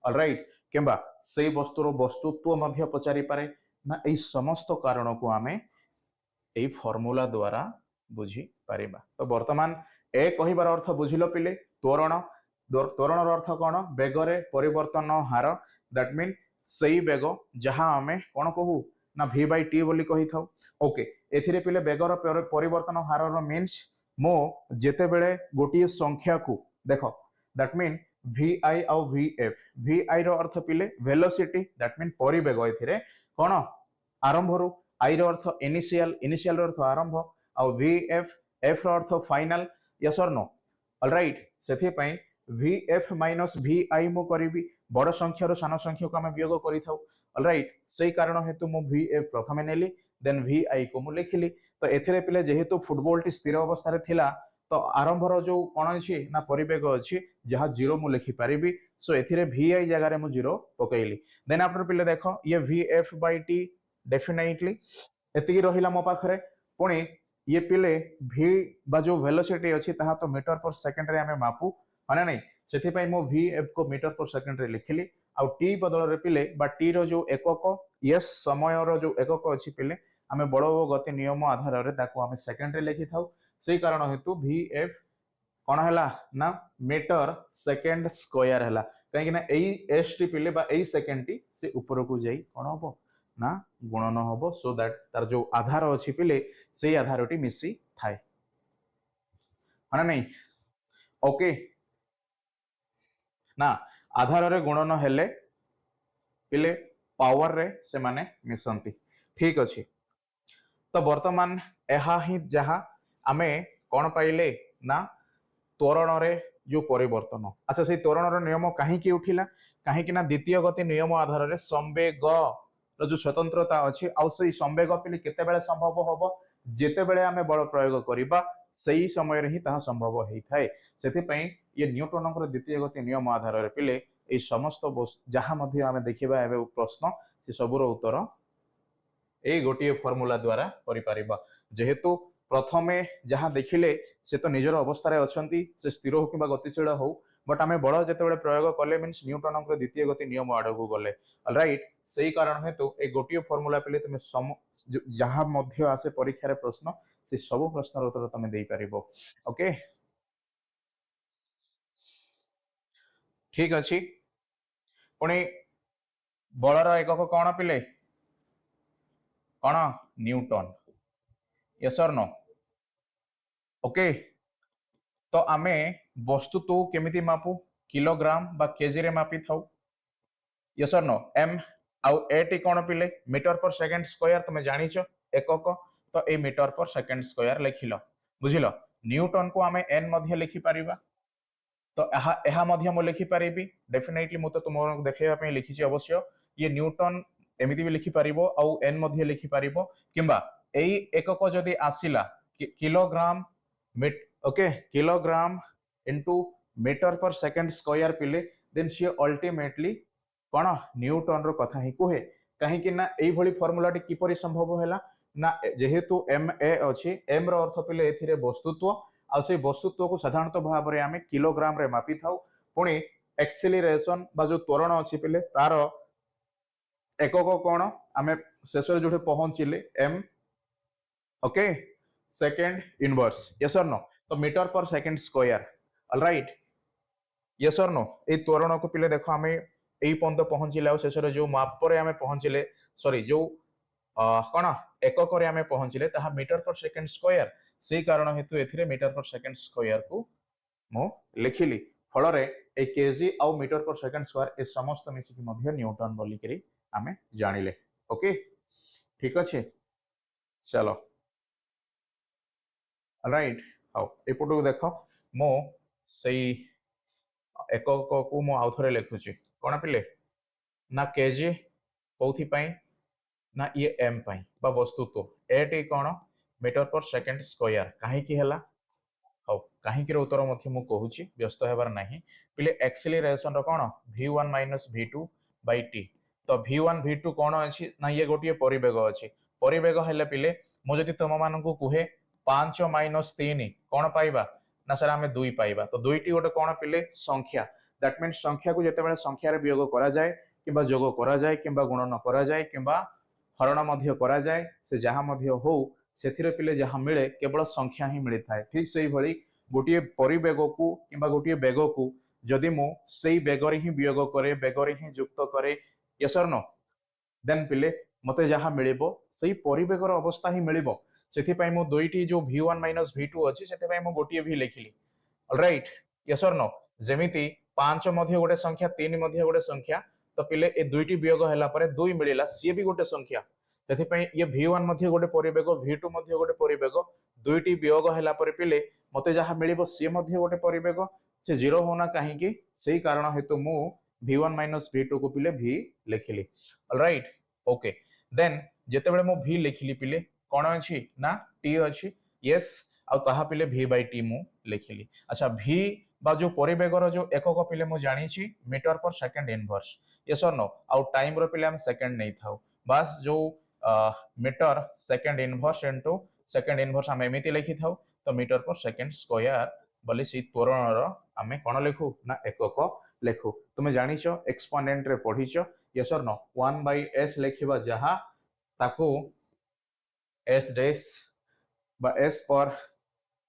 Speaker 1: ऑलराइट किंबा से वस्तुर वस्तुत्व मध्य पचारि पारे ना एई समस्त कारण को आमे एई फॉर्मूला द्वारा बुझी पारिबा तो वर्तमान ए कहिबार अर्थ बुझिलो पिले त्वरण त्वरण अर्थ कौन बेगरे परिवर्तन हार दैट मीन सही बेग जहाँ आमे कौन कहू ना v by t बोली कही थाउ ओके एथिरे पिले बेगर परिवर्तन हार मीन्स मो जेते बेले गोटे संख्या को देख दैट मीन vi आउ vi रो अर्थ पिले वेलोसिटी दैट मीन परिवेग एथिरे कौन आरंभ रु i रो अर्थ इनिशियल रो अर्थ आरंभ आउ vf f row earth final yes or no alright सेथि पई vf माइनस vi मु करी बड़ संख्यार सान संख्या को आम वियोग करी ऑलराइट से कारण हेतु मु vf प्रथमे नेली देन vi को मु लिखिली तो एथिरे पिले जेहेतु फुटबॉल टी स्थिर अवस्था रे थिला तो आरंभर जो कौन अच्छी ना परिवेग अच्छी जहाँ 0 मु लिखि पारिबी सो एथिरे vi जगह मु 0 पकेइली देन आफ्टर पिले देख ये vf बाय t डेफिनेटली एतिकी रहिला मो पाखरे पुणी ये पिले v बा जो वेलोसिटी अच्छी ताहा तो मीटर पर सेकंड रे आमे मापू माने नहीं से मो vf को मीटर पर सेकंड रे लिखिली आउ टी बदल रे पिले बा टी रो जो एकक यस समय रो जो एकक अच्छी पिले आमे बड़ गति नियम आधार रे ताको आमे सेकंड रे लिखि थाउ से कारण हेतु vf कौन है ना मीटर सेकेंड स्क्वायर है कहीं एस टी पिले बा एई सेकेंड टी से ऊपर को जाई कौन हम ना गुणन हम सो दैट तार जो आधार अच्छी पिले से आधार टी मिसी थाए है नहीं ओके ना आधार रे गुणन हेले पिले पावर रे से माने मिसंती ठीक अच्छे तो वर्तमान यह ही जहाँ आमे कौन पाइले ना त्वरण रे जो परिवर्तन अच्छा से त्वरण नियम कहीं उठिला कहीं ना द्वितीय गति नियम आधार रे संवेग जो स्वतंत्रता अच्छी आउ से संवेग पिले केते बेले संभव होबो जेते बेले आमे बल प्रयोग करिबा सही समय रे ही ताहा संभव होई थाए सेति पई ये न्यूटन को द्वितीय गति नियम आधार रे पिले ए समस्त जहाँ मध्य आमे देखिबा एबे प्रश्न से सबुर उत्तर ए गोटे फॉर्मूला द्वारा करि परिबा जेहेतु प्रथमे जहाँ देखिले से तो निजर अवस्था अच्छी से स्थिर हो कि गतिशील हो बट आम बल जो प्रयोग कले मीन न्यूटन द्वितीय गति नियम आड़ को गले राइट से कारण हेतु ए गोटे फॉर्मूला पे तुम जहाँ आसे परीक्षा प्रश्न से सब प्रश्न उत्तर तुम दे पार ओके ठीक अच्छी पुणी बलर एकक कौन पिले कौन Newton yes or no okay तो आमे वस्तु तो केमिति मापू किलोग्राम बा केजी रे मापी थाउ यस और नो एम आउ ए टी कौन पिले मीटर पर सेकंड स्क्वायर तुम जानिछ एकक तो ए metre per second square लिखिल बुझिल Newton को आमे एन मध्य लिखि परिबा तो एहा मध्य मु लिखि परिबी डेफिनेटली मु तो तुम देखैबा पे लिखिछि अवश्य ये न्यूटन एमिति भी लिखि परिबो आउ एन मध्य लिखि परिबो किंबा एई एकक जदी आसिला kilogram okay kilogram into metre per second square पिले देन सी अल्टीमेटली कौन न्यूटन रो कथा ही कहे कहीं ना एई भली फॉर्मूला टी किपरि संभव हैला ना जेहेतु एम ए अछि एम रो अर्थ पिले एथिरे वस्तुत्व आ से वस्तुत्व को साधारणतः भाव में आम किलोग्राम रे मापी थाउ पुणी एक्सेलरेशन बा जो त्वरण अच्छी पिले तार एकक कौन आम शेष जो पहुंचले M okay second inverse, yes or no? तो metre per second square, alright, yes or no? A त्वरण को पिले देखो आमे एई पंत पहुंचिले, शेष जो माप पर आमे पहुंचिले, सॉरी जो कौन एकक आमे पहुंचिले ताहा मीटर पर सेकेंड स्क्वायर, से कारण हेतु एथिरे मीटर पर सेकेंड स्क्वायर को मु लिखिली। फल रे ए केजी आउ मीटर पर सेकेंड स्क्वायर ए समस्त मिसिकी मध्य न्यूटन बोली करी आमे जानिले। ओके, ठीक अच्छे, चलो राइट। हाउ एपटू देख मो सही एकक को मु आउ थरे लिखुची, कोन पिले ना केजी कोथि पई ना ये एम पई बा वस्तुत्व एटी कोन मीटर पर सेकेंड स्क्वायर काहे की हला। हाउ काहे उत्तर मध्य मु कहूची, व्यस्त हेबार नाही। पिले एक्सेलरेशन रो कोन v1 v2 t, तो v1 v2 कोन अछि ना ये गोटिए परिवेग अछि। परिवेग हेले पिले मु जदि तुम मानकु कुहे 5 3 कोन पाइबा ना सर आमे 2 पाइबा, तो दुईटी गोटे कोन पिले संख्या, दैट मीन्स संख्या को जेतेबेले संख्या रे वियोग करा जाय किबा जोग करा जाय किबा गुणन करा जाय किबा हरण मध्य करा जाय, से जहा मध्य हो सेथिरे पिले जहा मिले केवल संख्या ही मिली थाए। ठीक सेही भली गोटे परिवेग को किंबा गोटे बेग को जदि मु सेई बेगरे ही वियोग करे, बेगरे ही युक्त करे, यस और नो, देन पिले मते जहा मिलिबो सेई परिवेगर अवस्था ही मिलिबो। सेथि पई मु दुईटी जो v1 v2 अछि सेथि पई मु गोटिए भी लिखिली, ऑलराइट, यस और नो? जेमिति 5 मध्य गोटे संख्या 3 मध्य गोटे संख्या, तो पिले ए दुईटी वियोग हला परे 2 मिलिला, सी भी गोटे संख्या, सेथि पई ये v1 मध्य गोटे परिवेग v2 मध्य गोटे परिवेग, दुईटी वियोग हला परे पिले मते जहा मिलिबो सी मध्य गोटे परिवेग, से जीरो होना काहे की सेही कारण हेतु मु v1 v2 को पिले v लिखिली, ऑलराइट, ओके। देन जेतेबेले मु v लिखिली पिले कोन अछि ना t अछि, यस, आ ताहा पिले v बाय t मु लिखिली। अच्छा v बा जो परिवेगर जो एकक पिले मु जानिछि meter per second inverse, yes or no? आ टाइम रो पिले हम सेकंड नै थाउ, बस जो meter second inverse into second inverse हम एमिति लिखि थाउ, तो मीटर पर सेकंड स्क्वायर बोली सी त्वरण रो आमे कोन लिखु ना एकक लिखु। तुमे जानिछो एक्सपोनेंट रे पढिछो, yes or no? 1 bye s लिखिबा जहा ताकू s डैश बा s पर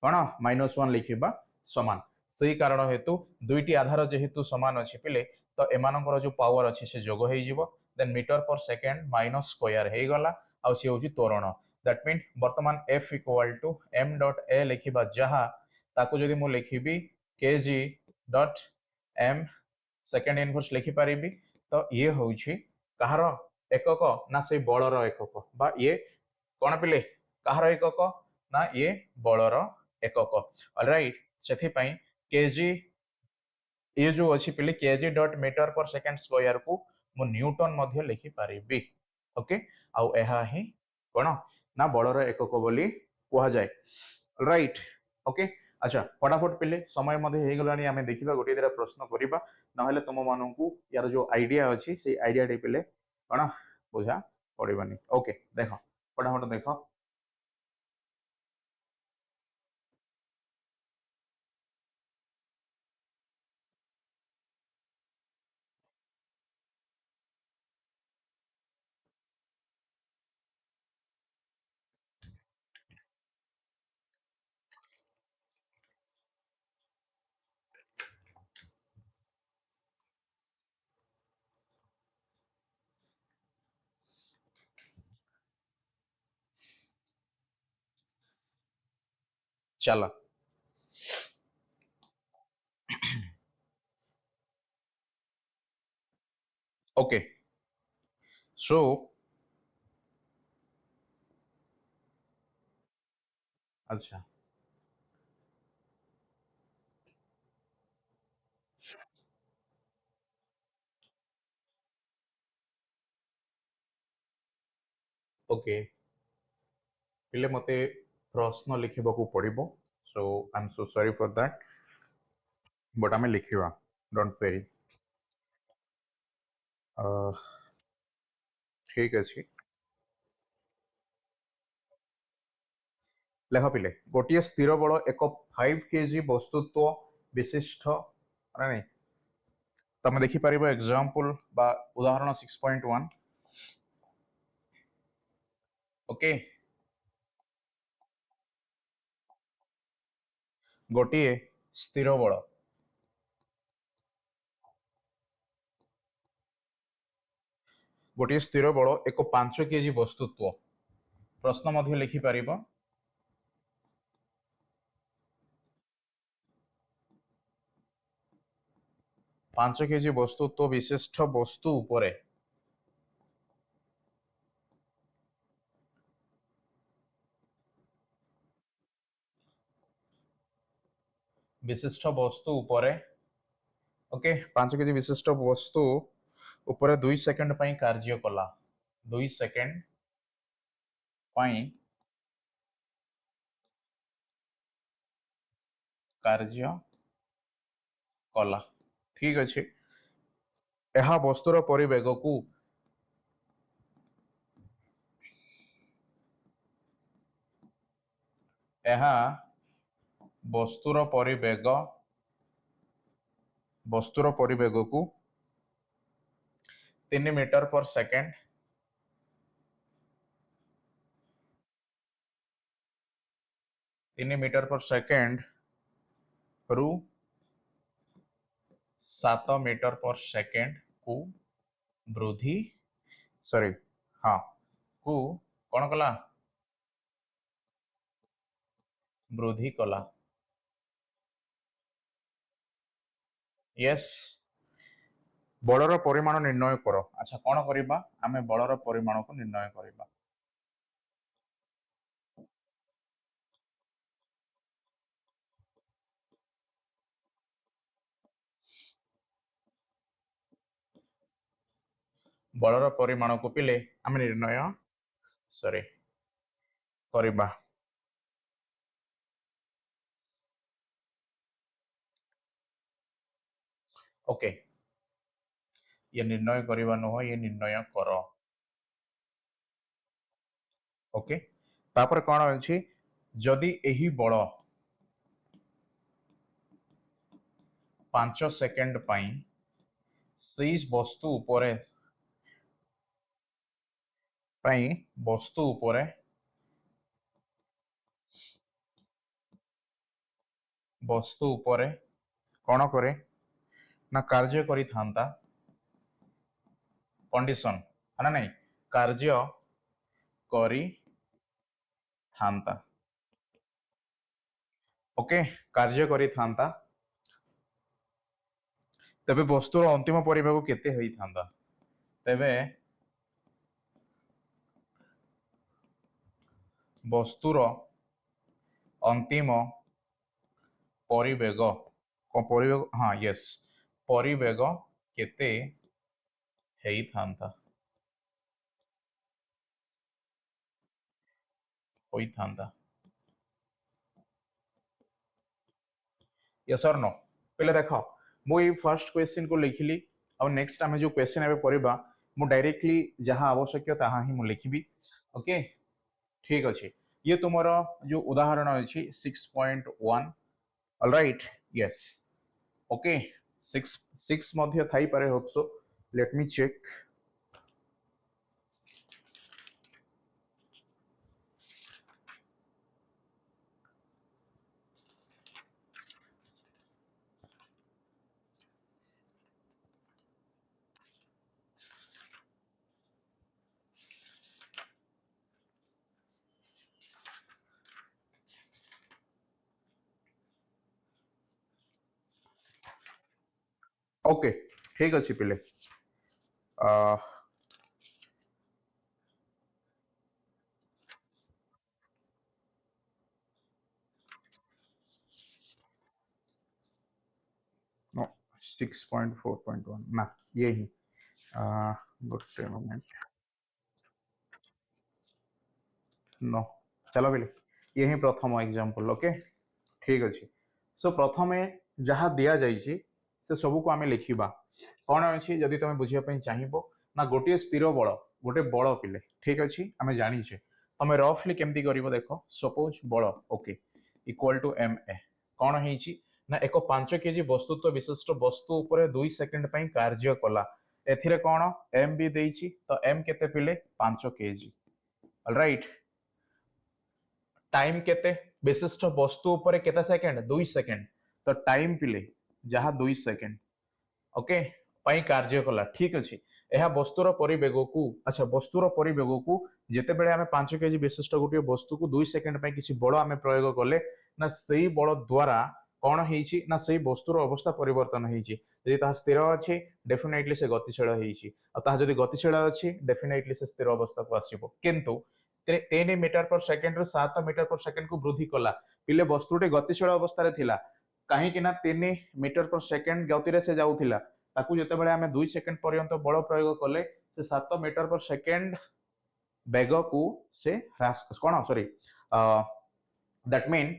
Speaker 1: कोन -1 लिखिबा समान, सही कारण हेतु दुईटी आधार जेहेतु समान अछि पिले, तो एमानकर जो पावर अछि से जोग होई जिवो, then meter per second minus square हे गला, आ से होची त्वरण, दैट मीन वर्तमान f equal to m dot a लिखिबा जहा ताकू जदि मु लिखिबी kg dot m second inverse लिखि पारिबी, तो ये होची कहार एकक ना से बलर एकक, बा ये कोन पिले कहार एकक ना ये बलर एकक, ऑलराइट। सेथि पई केजी ये जो अछि पिले KG dot metre per second square को मु न्यूटन मध्ये लिखि पारिबी, ओके। आउ एहा ही कोन ना बलर एकक बोली कुहा जाय, ऑलराइट, ओके। अच्छा फटाफट पिले समय मध्ये हे गलानी, आमे देखिबा गोटे दिरा प्रश्न करिबा, नहले तुम माननकु यार जो आइडिया अछि से आइडिया टे पिले कोन बुझा पड़िबानी। ओके देखो फटाफट देखो, चलो ओके। सो अच्छा ओके पिले मते प्रश्न लिखिबाकू पड़िबो, so I am so sorry for that, but आमे लिखिबा, डोंट वेरी, ठीक अछि। लेख पिले गोटे स्थिर बल एक 5 केजी वस्तुत्व विशिष्ट नहीं, तुम देखिपर एग्जांपल बा उदाहरण 6.1, ओके। गोटे स्थिर बल गोटे स्थिर बल एक 5 केजी वस्तुत्व प्रश्न मध्य लिखि पारिबो 5 केजी वस्तुत्व विशिष्ट वस्तु उपरे विशिष्ट वस्तु उपरे ओके 5 केजी विशिष्ट वस्तु उपरे 2 सेकंड पई कार्य कला 2 सेकंड पई कार्य कला ठीक अछि यह वस्तुर परिवेग को यह वस्तुर परिवेग को 3 metre per second 3 metre per second रु 7 मीटर पर सेकंड को वृद्धि सॉरी हाँ को कौन कला वृद्धि कला यस बलर परिमाण निर्णय कर अच्छा कौन करबा आमे बलर परिमाण को निर्णय करबा बलर परिमाण को पिले आमे निर्णय सॉरी करबा ओके ये निर्णय करबा न ये निर्णय कर ओके तापर कौन अछि जदि एही बल 5 सेकंड पई सेई वस्तु उपरे वस्तु उपरे कौन करे ना कार्य करी थांता कंडीशन है ना नहीं कार्य करी थांता ओके कार्य करी थांता तबे वस्तुर अंतिम परिवेग केते होई थांता तबे वस्तुर अंतिम परिवेग हाँ यस परिवेग केते हेई थांता होई थांता यस और नो पहले देखो मु ये फर्स्ट क्वेश्चन को लिखिली और नेक्स्ट आमे जो क्वेश्चन एबे पढ़िबा मु डायरेक्टली जहां आवश्यक ताहा ही मु लिखिबी ओके ठीक अछि ये तुमरो जो उदाहरण अछि 6.1 ऑलराइट यस ओके 6 मध्य थाई पारे hope so let me check okay ठीक अछि पिले नो 6.4.1 ना ये ही गुड मोमेंट नो चलो पिले ये ही प्रथम एग्जांपल ओके ठीक अछि सो प्रथमे जहाँ दिया जाइछि से सब को आमे लिखिबा कौन अछि जदि तमे बुझिया पई चाहिबो ना गोटे स्थिर बल गोटे बल पिले ठीक अछि आमे जानि छे तमे रफली केमती करिवो देखो सपोज बल okay equal to M a कौन हेछि ना एक 5 केजी वस्तुत्व विशिष्ट वस्तु उपरे 2 सेकंड पई कार्य कला एथिरे कौन एम भी देछि तो एम केते पिले 5 केजी ऑलराइट टाइम केते विशिष्ट वस्तु उपर केता सेकेंड 2 सेकेंड तो टाइम पिले जहाँ 2 सेकेंड ओके पाई कार्य कला ठीक अच्छे यह वस्तुर परिवेग को अच्छा वस्तुर परिवेग को जिते बड़े आम 5 केजी विशिष्ट गोटे वस्तु को 2 सेकेंड किसी बल आम प्रयोग कले ना से बल द्वारा कौन होइछि ना से वस्तुर अवस्था परिवर्तन होइछि यदि ता स्थिर अछि डेफिनेटली से गतिशील होइछि आ ता जदि गतिशील अछि डेफिनेटली से स्थिर अवस्था को आसीबो किंतु 3 मीटर पर सेकेंड रु 7 मीटर पर सेकेंड को वृद्धि कला पिले वस्तुटे गतिशील अवस्था रे थिला कहीं ना 3 मीटर पर सेकेंड गति रे से जाउथिला ताकू जेतेबेले आमे 2 सेकेंड पर्यंत बल प्रयोग कले से 7 मीटर पर सेकेंड वेग को से ह्रास कोन सॉरी दैट मीन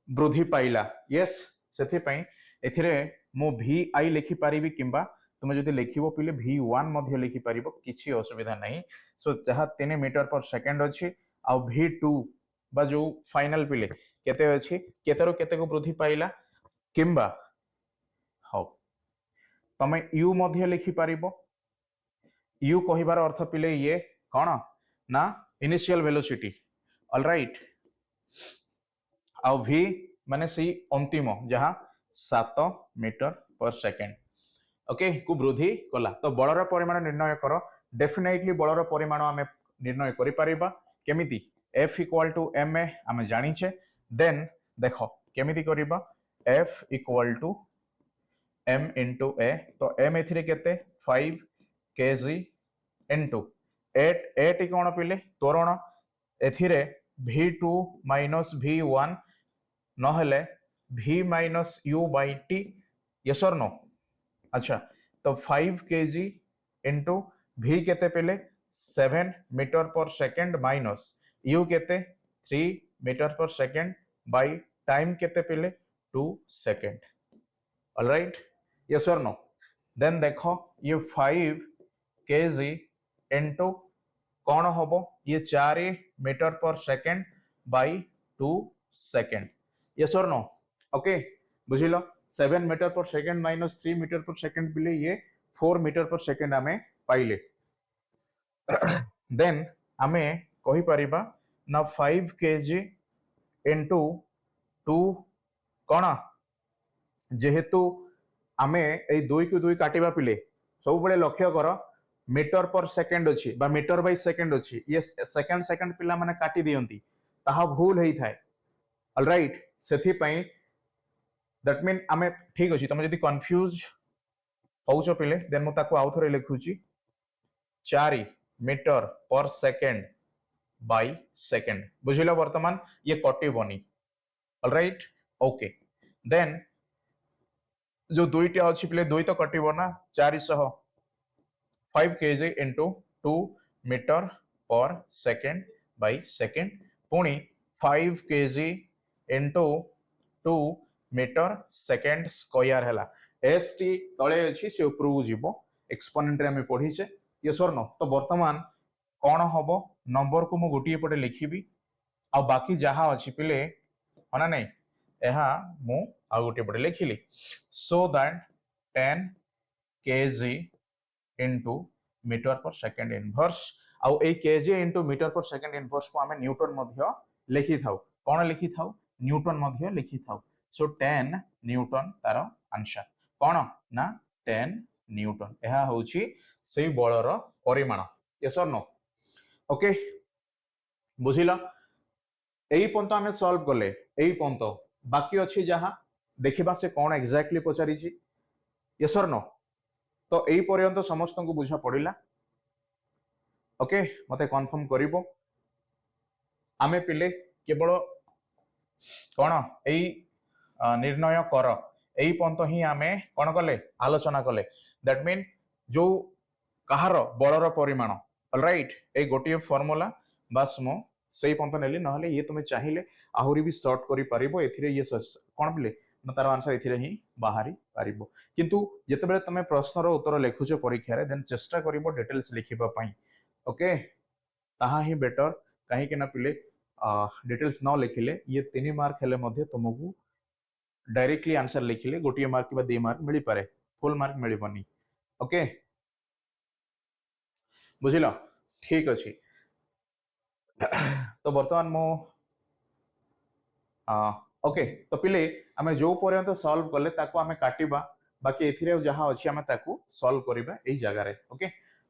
Speaker 1: वृद्धि पाइला यस सेथि पई एथिरे मो भी आई लिखि पारिबी किंबा तुम जदि लिखिबो पिले v1 मध्ये लिखि पारिबो किछि असुविधा नहीं सो जहा 3 मीटर पर सेकेंड अछि आ v2 बा जो फाइनल पिले केते अछि केतेरो केते को वृद्धि पाइला किंबा हाउ तमे u मध्ये लिखि पारिबो u कहिबार अर्थ पिले ये कोन ना इनिशियल वेलोसिटी ऑलराइट आ v माने सी अंतिम जहाँ 7 मीटर पर सेकेंड ओके को वृद्धि कला तो बलर परिमाण निर्णय कर डेफिनेटली बलर परिमाण आम निर्णय करि परिबा केमिति F equal to M A आम जानिछे देन देख केमिति करिबा F equal to m into A तो m एथिरे केते 5 kg इंटू 8 कौन पिले त्वरण एथिरे v2 माइनस v1 नहले v minus u by T yes or no अच्छा तो 5 kg इंटू v केते पिले 7 metre per second minus u केते 3 metre per second by time केते पिले 2 second alright yes or no then देखो ये 5 kg इंटू कौन हम ये 4 metre per second by 2 second yes or no okay बुझिल 7 metre per second minus 3 metre per second पिले ये 4 मीटर पर सेकेंड आमे पाइले देन आमे कहि परिबा ना 5 kg इंटू 2 कौन जेहेतु आमे ए 2 को 2 काटिबा पिले सब बळे लक्ष्य कर मीटर पर सेकेंड अछि बा मीटर बाय सेकेंड अछि ये सेकेंड सेकेंड पिला माने काटी दियंती ताहा भूल हेई थाए ऑलराइट सेथि पई दैट मीन आमे ठीक अछि तमे जदी कंफ्यूज होउछो पिले देन मु ताको आउ थरे लिखुची 4 metre per second by second बुझिलो वर्तमान ये कटी बनी ऑलराइट ओके देन जो दुईटा अच्छी पिले दुई तो कटिबो ना 400 5 kg into 2 meter per second by second पुणी 5 kg into 2 meter second square हैला एस टी तळे अछि से ऊपर को जीवो एक्सपोनेंट रे हम पढीचे ये सर नो तो वर्तमान कोन हबो नंबर को मु गोटी पटे लिखिबी आ बाकी जहा अछि पिले हना नै एहा मु आ गोटे पटे लिखिली so that 10 kg into metre per second inverse आउ A kg into metre per second inverse को आमे न्यूटन मध्य लिखि थाउ कोन लिखि थाउ न्यूटन मध्य लिखि थाउ सो 10 न्यूटन तार आंसर कोन ना 10 न्यूटन एहा होउची सेई बळर परिमाण यस और नो ओके बुझिला एई पंत आमे सॉल्व करले एई पंत बाकी अछि जहा देखिबा से कोन एक्जेक्टली पचारि छी यस और नो तो एई पर्यंत समस्त को बुझा पड़िला ओके मते कंफर्म करिवो आमे पिले केवल कोन एई निर्णय कर एई पंत ही आमे कोन कले आलोचना कले दैट मीन जो कहार बलर परिमाण ऑलराइट ए गोटिए फार्मूला बस मो सेई पंत नेली नहले ये तुमे चाहिए आहुरी भी शॉर्ट करि परिबो एथिरे ये कोन पिले ना तार आंसर एथिरे ही बाहरी पारिबो किंतु जेतेबेले तमे प्रश्नर उत्तर लिखुछ परीक्षा रे देन चेष्टा करिवो डिटेल्स लिखिबा पई ओके ताहा ही बेटर कहीं के ना पिले डिटेल्स न लिखिले ये 3 मार्क हेले मध्ये तुमको डायरेक्टली आंसर लिखिले गोटिए मार्क बा 2 मार्क मिली पारे फुल मार्क मिलिबनी ओके बुझिलो ठीक अछि तो वर्तमान मो ओके तो पिले आमे जो पर्यंत सॉल्व कले ताको आमे काटिबा बाकी एथिरे जहाँ अच्छी आमे ताको सॉल्व करिबा एई जगह रे ओके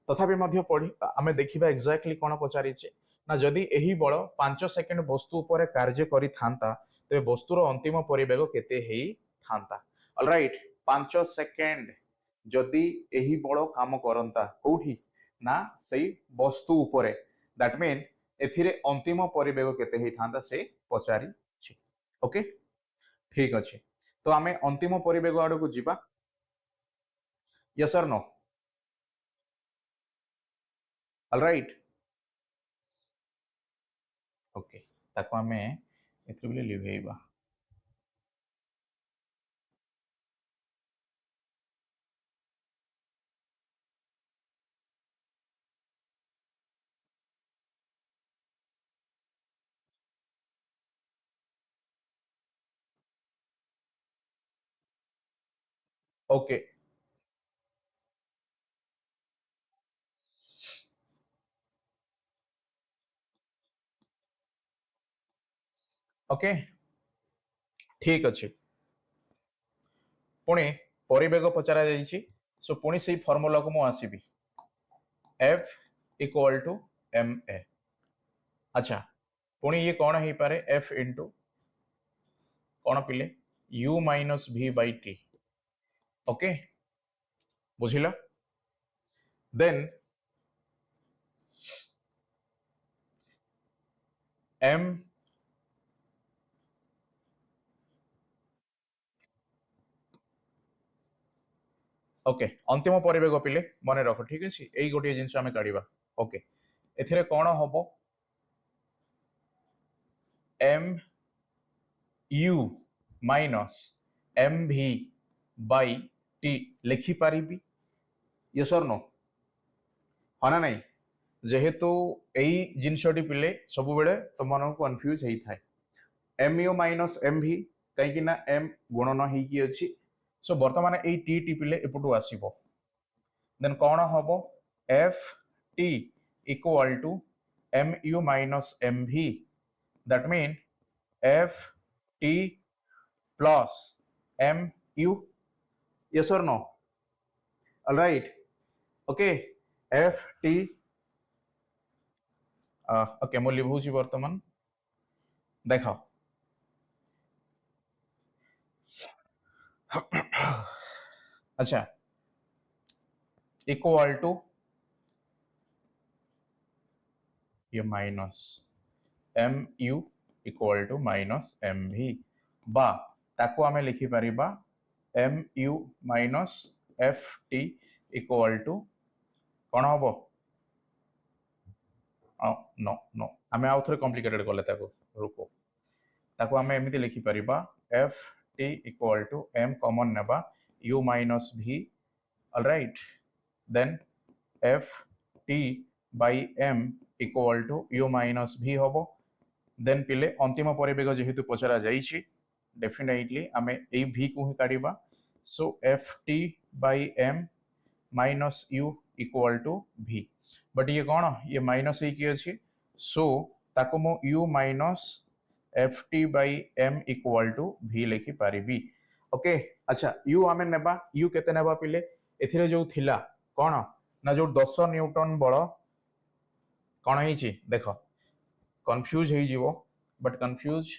Speaker 1: तथापि मध्य पढ़ी आमे देखिबा एक्जाक्टली कोन पचारिछे ना जदि एही बळ 5 सेकेंड वस्तु उपरे कार्य करि थांता तेबे वस्तुर अंतिम परिवेग केते हेई थांता ऑलराइट 5 सेकेंड जदि एही बळ काम करंता कोठी ना सेई वस्तु उपरे दैट मीन एथिरे अंतिम परिवेग केते हेई थांता से पचारि ओके ठीक अच्छे तो आमे अंतिम परिवेग आड़ को जीवा yes or no alright okay ताको आमे एथि बिले लिभेइबा ओके ओके ठीक अच्छे पुणी परिवेग पचरा जाइछि सो पुणी से फॉर्मूला को मु आसीबी F equal to M A अच्छा पुणी ये कौन हो पारे एफ इंटू कौन पिले U minus V by T okay बुझिल देन एम ओके अंतिम परिवेग पिले मन रख ठीक अच्छे यही गोटे जिन आम काढ़ा ओके एथिरे कौन हम एम यू माइनस एम भी by T लिखिपारि yes or no हाँ ना नहीं जेहेतु यही जिनसटी पिले सब बेले तुम मन कन्फ्यूज होता है एम यू माइनस एम भी कहीं एम गुणन होती सो बर्तमान यही टी टिपिले एपटू आसब देन कौन हम F T equal to M U minus M V that mean F T plus M U yes or no alright okay F T okay मु लिखुची वर्तमान देख अच्छा इक्वल टू ये minus M U equal to minus M V बा ताको आमे लिखि परिबा M U minus F T equal to कौन हम नो नो आमे आउ थे कॉम्प्लिकेटेड कले ताको रुको ताको आमे एमिति लिखि परिबा F T equal to M common नेबा U minus V alright then F T by M equal to U minus V हम देन पिले अंतिम परिवेग जेहेतु पचरा जाइछि डेफिनेटली आमे ए भी को ही काढिबा so F T by M minus U equal to V but ये कौन ये माइनस ही अच्छी सो ताको मो U minus F T by M equal to V लिखि पारिबी ओके अच्छा यू आमे नेबा यू केते नेबा पिले एथिरे जो थिला कौन ना जो 10 न्यूटन बल कौन है देख कन्फ्यूज हो बट कन्फ्यूज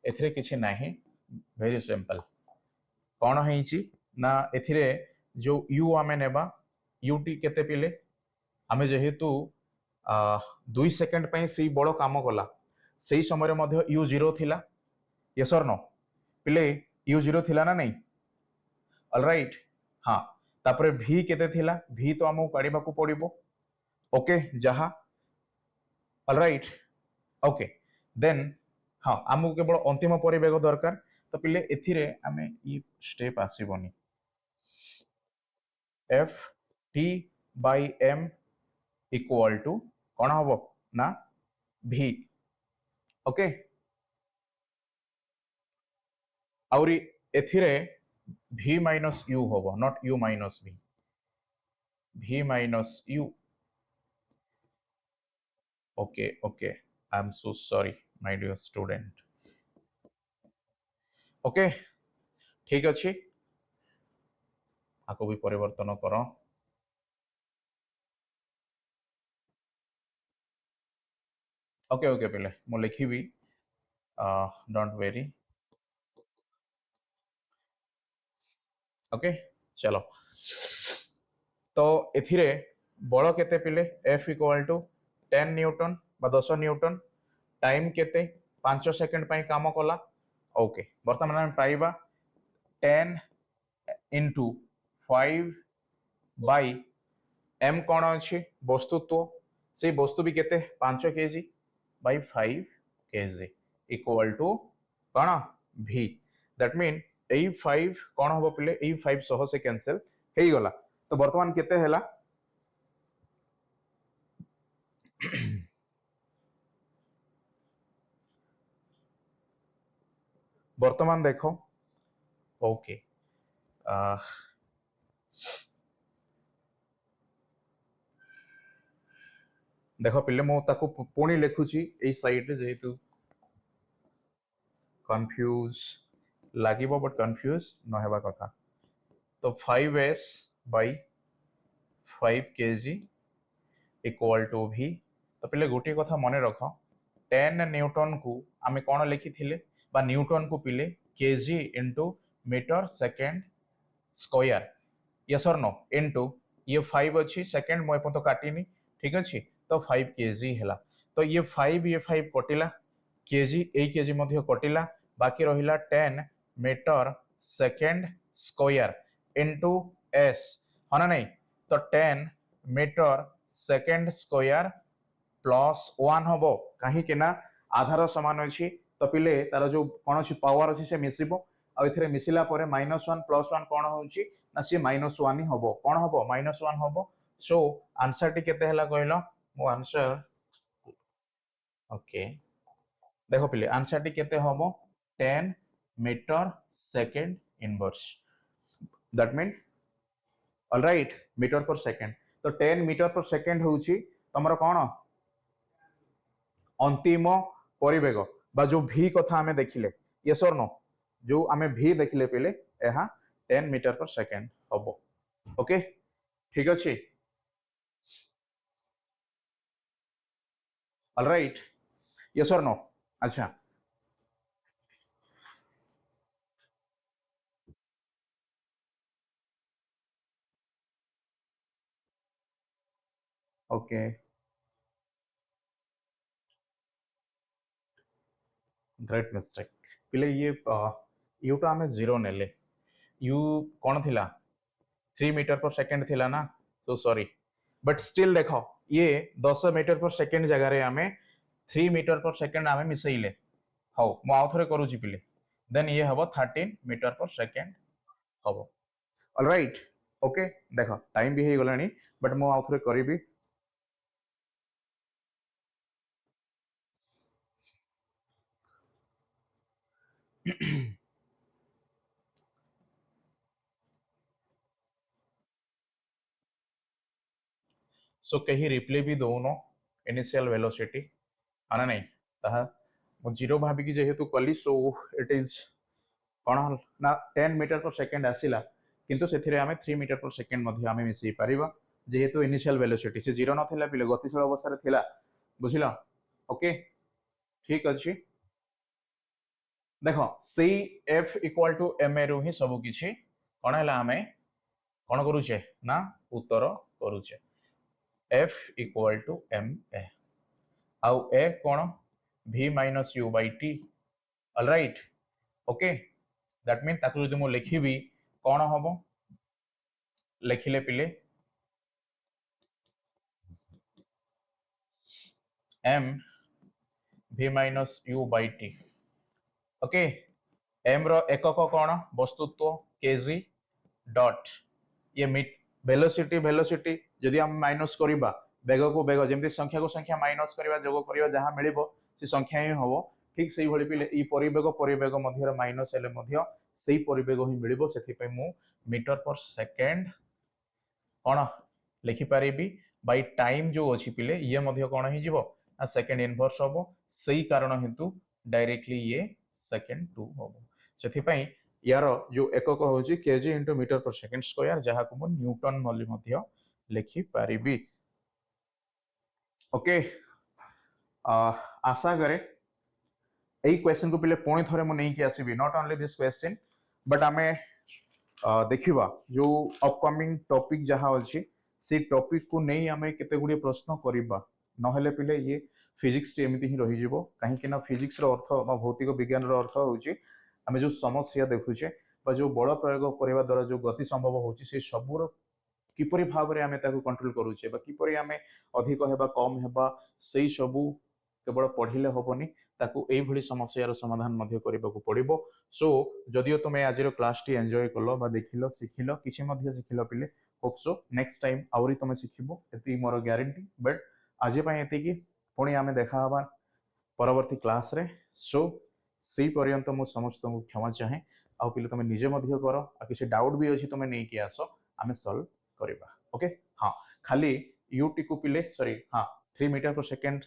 Speaker 1: एथिरे किछि नाही वेरी सिंपल कौन है ना एथिरे जो यू आमे नेबा यू टी केते पिले आमे जेहेतु 2 सेकेंड पई सी बड़ काम कला सही समय मध्य यू जीरो थिला यस और नो पिले यू जीरो थिला ना नहीं ऑलराइट हाँ तापरे भी केते थिला भी तो आमको काढिबा को पड़िबो ओके जहा ऑलराइट ओके देन हाँ आमको केवल अंतिम परिवेग दरकार तो पिले एथिरे आमे ई स्टेप आसीबोनी F T by M equal to कौन हम ना भी ओके आउरी एथिरे भी माइनस यू हम not U minus V minus U okay okay I am so sorry my dear student okay ठीक अच्छे आपको भी परिवर्तन कर ओके ओके पिले मु लिखी डोंट वेरी ओके चलो तो एथिरे बल केते पिले F इक्वल टू 10 न्यूटन बा 10 न्यूटन टाइम केते 5 सेकंड पई काम कला ओके वर्तमान हम पाइबा 10 इंटू 5 बाई एम कौन अच्छी वस्तुत्व से वस्तु भी केते 5 kg by 5 kg equal to कौन v दैट मीन ए 5 कौन हम पिले ए 5 सह से कैंसिल हे गला तो वर्तमान केते हैला वर्तमान देखो ओके देख पिले मु ताको पुणी लिखुची ए साइड रे जेतु कंफ्यूज लागिबो बट कंफ्यूज न हेबा कथा तो 5s by 5 kg equal to v तो पिले गोटे कथा मन रख 10 न्यूटन को आमे कोन लिखि थिले बा न्यूटन को पिले kg into meter second square yes or no into ये 5 अच्छी सेकंड मो तो काटिनी ठीक अच्छे तो 5 केजी है तो ये 5 कटिला केजी ए केजी मध्य कटिला बाकी रहिला 10 मीटर सेकंड स्क्वायर इनटू एस हाँ ना नहीं तो 10 मीटर सेकंड स्क्वायर प्लस 1 हम कहीं ना आधार सामान अच्छी तो पिले तार जो कौन अच्छी पावर अच्छी से मिसिबो आ मिसिला परे -1 +1 कौन होउची ना सी -1 ही हबो कौन हबो -1 हबो सो आंसर टी केते हला कहलो मो आंसर ओके देखो पिले आंसर टी केते हबो 10 meter second inverse that mean alright meter per second तो 10 मीटर पर सेकंड होउची तमरो कौन अंतिम परिवेग बा जो v कथा हमें देखिले यस और नो जो आमे v देखिले पिले एहा 10 मीटर पर सेकंड हबो ओके ठीक अछि ऑलराइट यस और नो अच्छा ओके ग्रेट मिस्टेक पिले ये यू तो आमे 0 नेले यू कौन थिला 3 मीटर पर सेकंड थिला ना तो सॉरी बट स्टिल देखो ये 10 मीटर पर सेकंड जगह रे आमे 3 मीटर पर सेकंड आमे मिसैले हाउ मो आउ थरे करूची पिले देन ये हबो 13 मीटर पर सेकंड हबो ऑलराइट ओके देखो टाइम भी हे गलानी बट मो आउ थरे करबी सो कहीं रिप्ले भी दौन इनिशियल वेलोसिटी आना नहीं ताहा मो जीरो भाबिकी जेहेतु कली सो इट इज कौन ना 10 मीटर पर सेकंड आसिला किंतु सेथिरे आमे 3 मीटर पर सेकंड मध्ये आमे मिसई परिबा जेहेतु इनिशियल वेलोसिटी से जीरो नथिला पिले गतिशील अवस्था रे थिला बुझिला ओके ठीक अछि देखो see f equal to M a रु ही सब किछि कोन हला आमे कोन करूचे ना उत्तर करूचे F equal to M A आउ ए कोन v minus u by t alright okay that mean ताकु जदि मो लिखिबी कोन हबो लिखिले पिले m v minus u by t okay m रो एकक कोन वस्तुत्व kg डॉट ये मिट वेलोसिटी वेलोसिटी जदि हम माइनस करिबा बेग को बेग जेमति संख्या को संख्या माइनस करिबा जोग करिबा जहां मिलिबो से संख्या ही हबो ठीक सेही भଳି पिले ई परिवेग मध्य माइनस हेले मध्य सेही परिवेग ही मिलिबो सेथि पे मु मीटर पर सेकंड कोन लिखि पारिबी बाय टाइम जो अछि पिले ये मध्य कोन ही जिवो आ सेकंड इनवर्स हबो सेही कारण हेतु डायरेक्टली ये सेकंड 2 हबो ସେଥିପାଇଁ यार जो एकक होची KG into metre per second square जहाँ को मु न्यूटन बोली मध्य लिखि पारिबी ओके आशा करे एई क्वेश्चन को पिले पुणी थरे मु नहीं कि आसीबी not only this question but आमे देखिबा जो अपकमिंग टॉपिक जहाँ अछि से टॉपिक को नहीं आमे केते गुडी प्रश्न करिबा नहेले पिले ये फिजिक्स एमती ही रही जीवो काहे कि ना फिजिक्स रो अर्थ बा भौतिक विज्ञान रो अर्थ होची आमे जो समस्या देखुचे बा जो बल प्रयोग करबा द्वारा जो गति संभव होची से सबुर किपरि भाबरे आमे ताको कंट्रोल करूचे बा किपरि आमे अधिक हेबा कम हेबा सेई सबु केवल पढ़िले हबनी ताकू एई भली समस्यार समाधान मध्य करबाकू पड़िबो सो जदियो तुमे आजिरो क्लास टी एन्जॉय करलो बा देखिलो सिखिलो किछि मध्य सिखिलो पिले होप सो नेक्स्ट टाइम आउरी तुमे सिखिबो एति मोर ग्यारंटी बट आज पई एति की पुणी आमे देखा हबा परवर्ती क्लास रे सो सेई पर्यंत मु समस्त को क्षमा चाहे आ पिले तुमे निजे मध्य करो आ किछि डाउट भी अछि तुमे नै कि आसो आमे सॉल्व करबा ओके हां खाली यूटी को पिले सॉरी हां 3 metre per second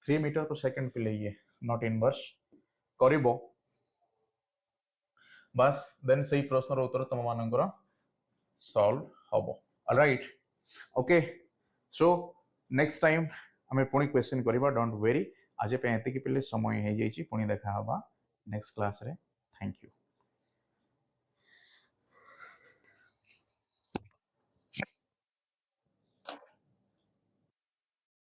Speaker 1: 3 metre per second पिले ये नॉट इनवर्स करिबो बस देन सही प्रश्न उत्तर तुम मानकर सॉल्व हबो alright okay so next time आमे पुणी क्वेश्चन करबा डोंट वेरी आज पे एति कि पिले समय हे जाई छी पुणी देखा हबा नेक्स्ट क्लास रे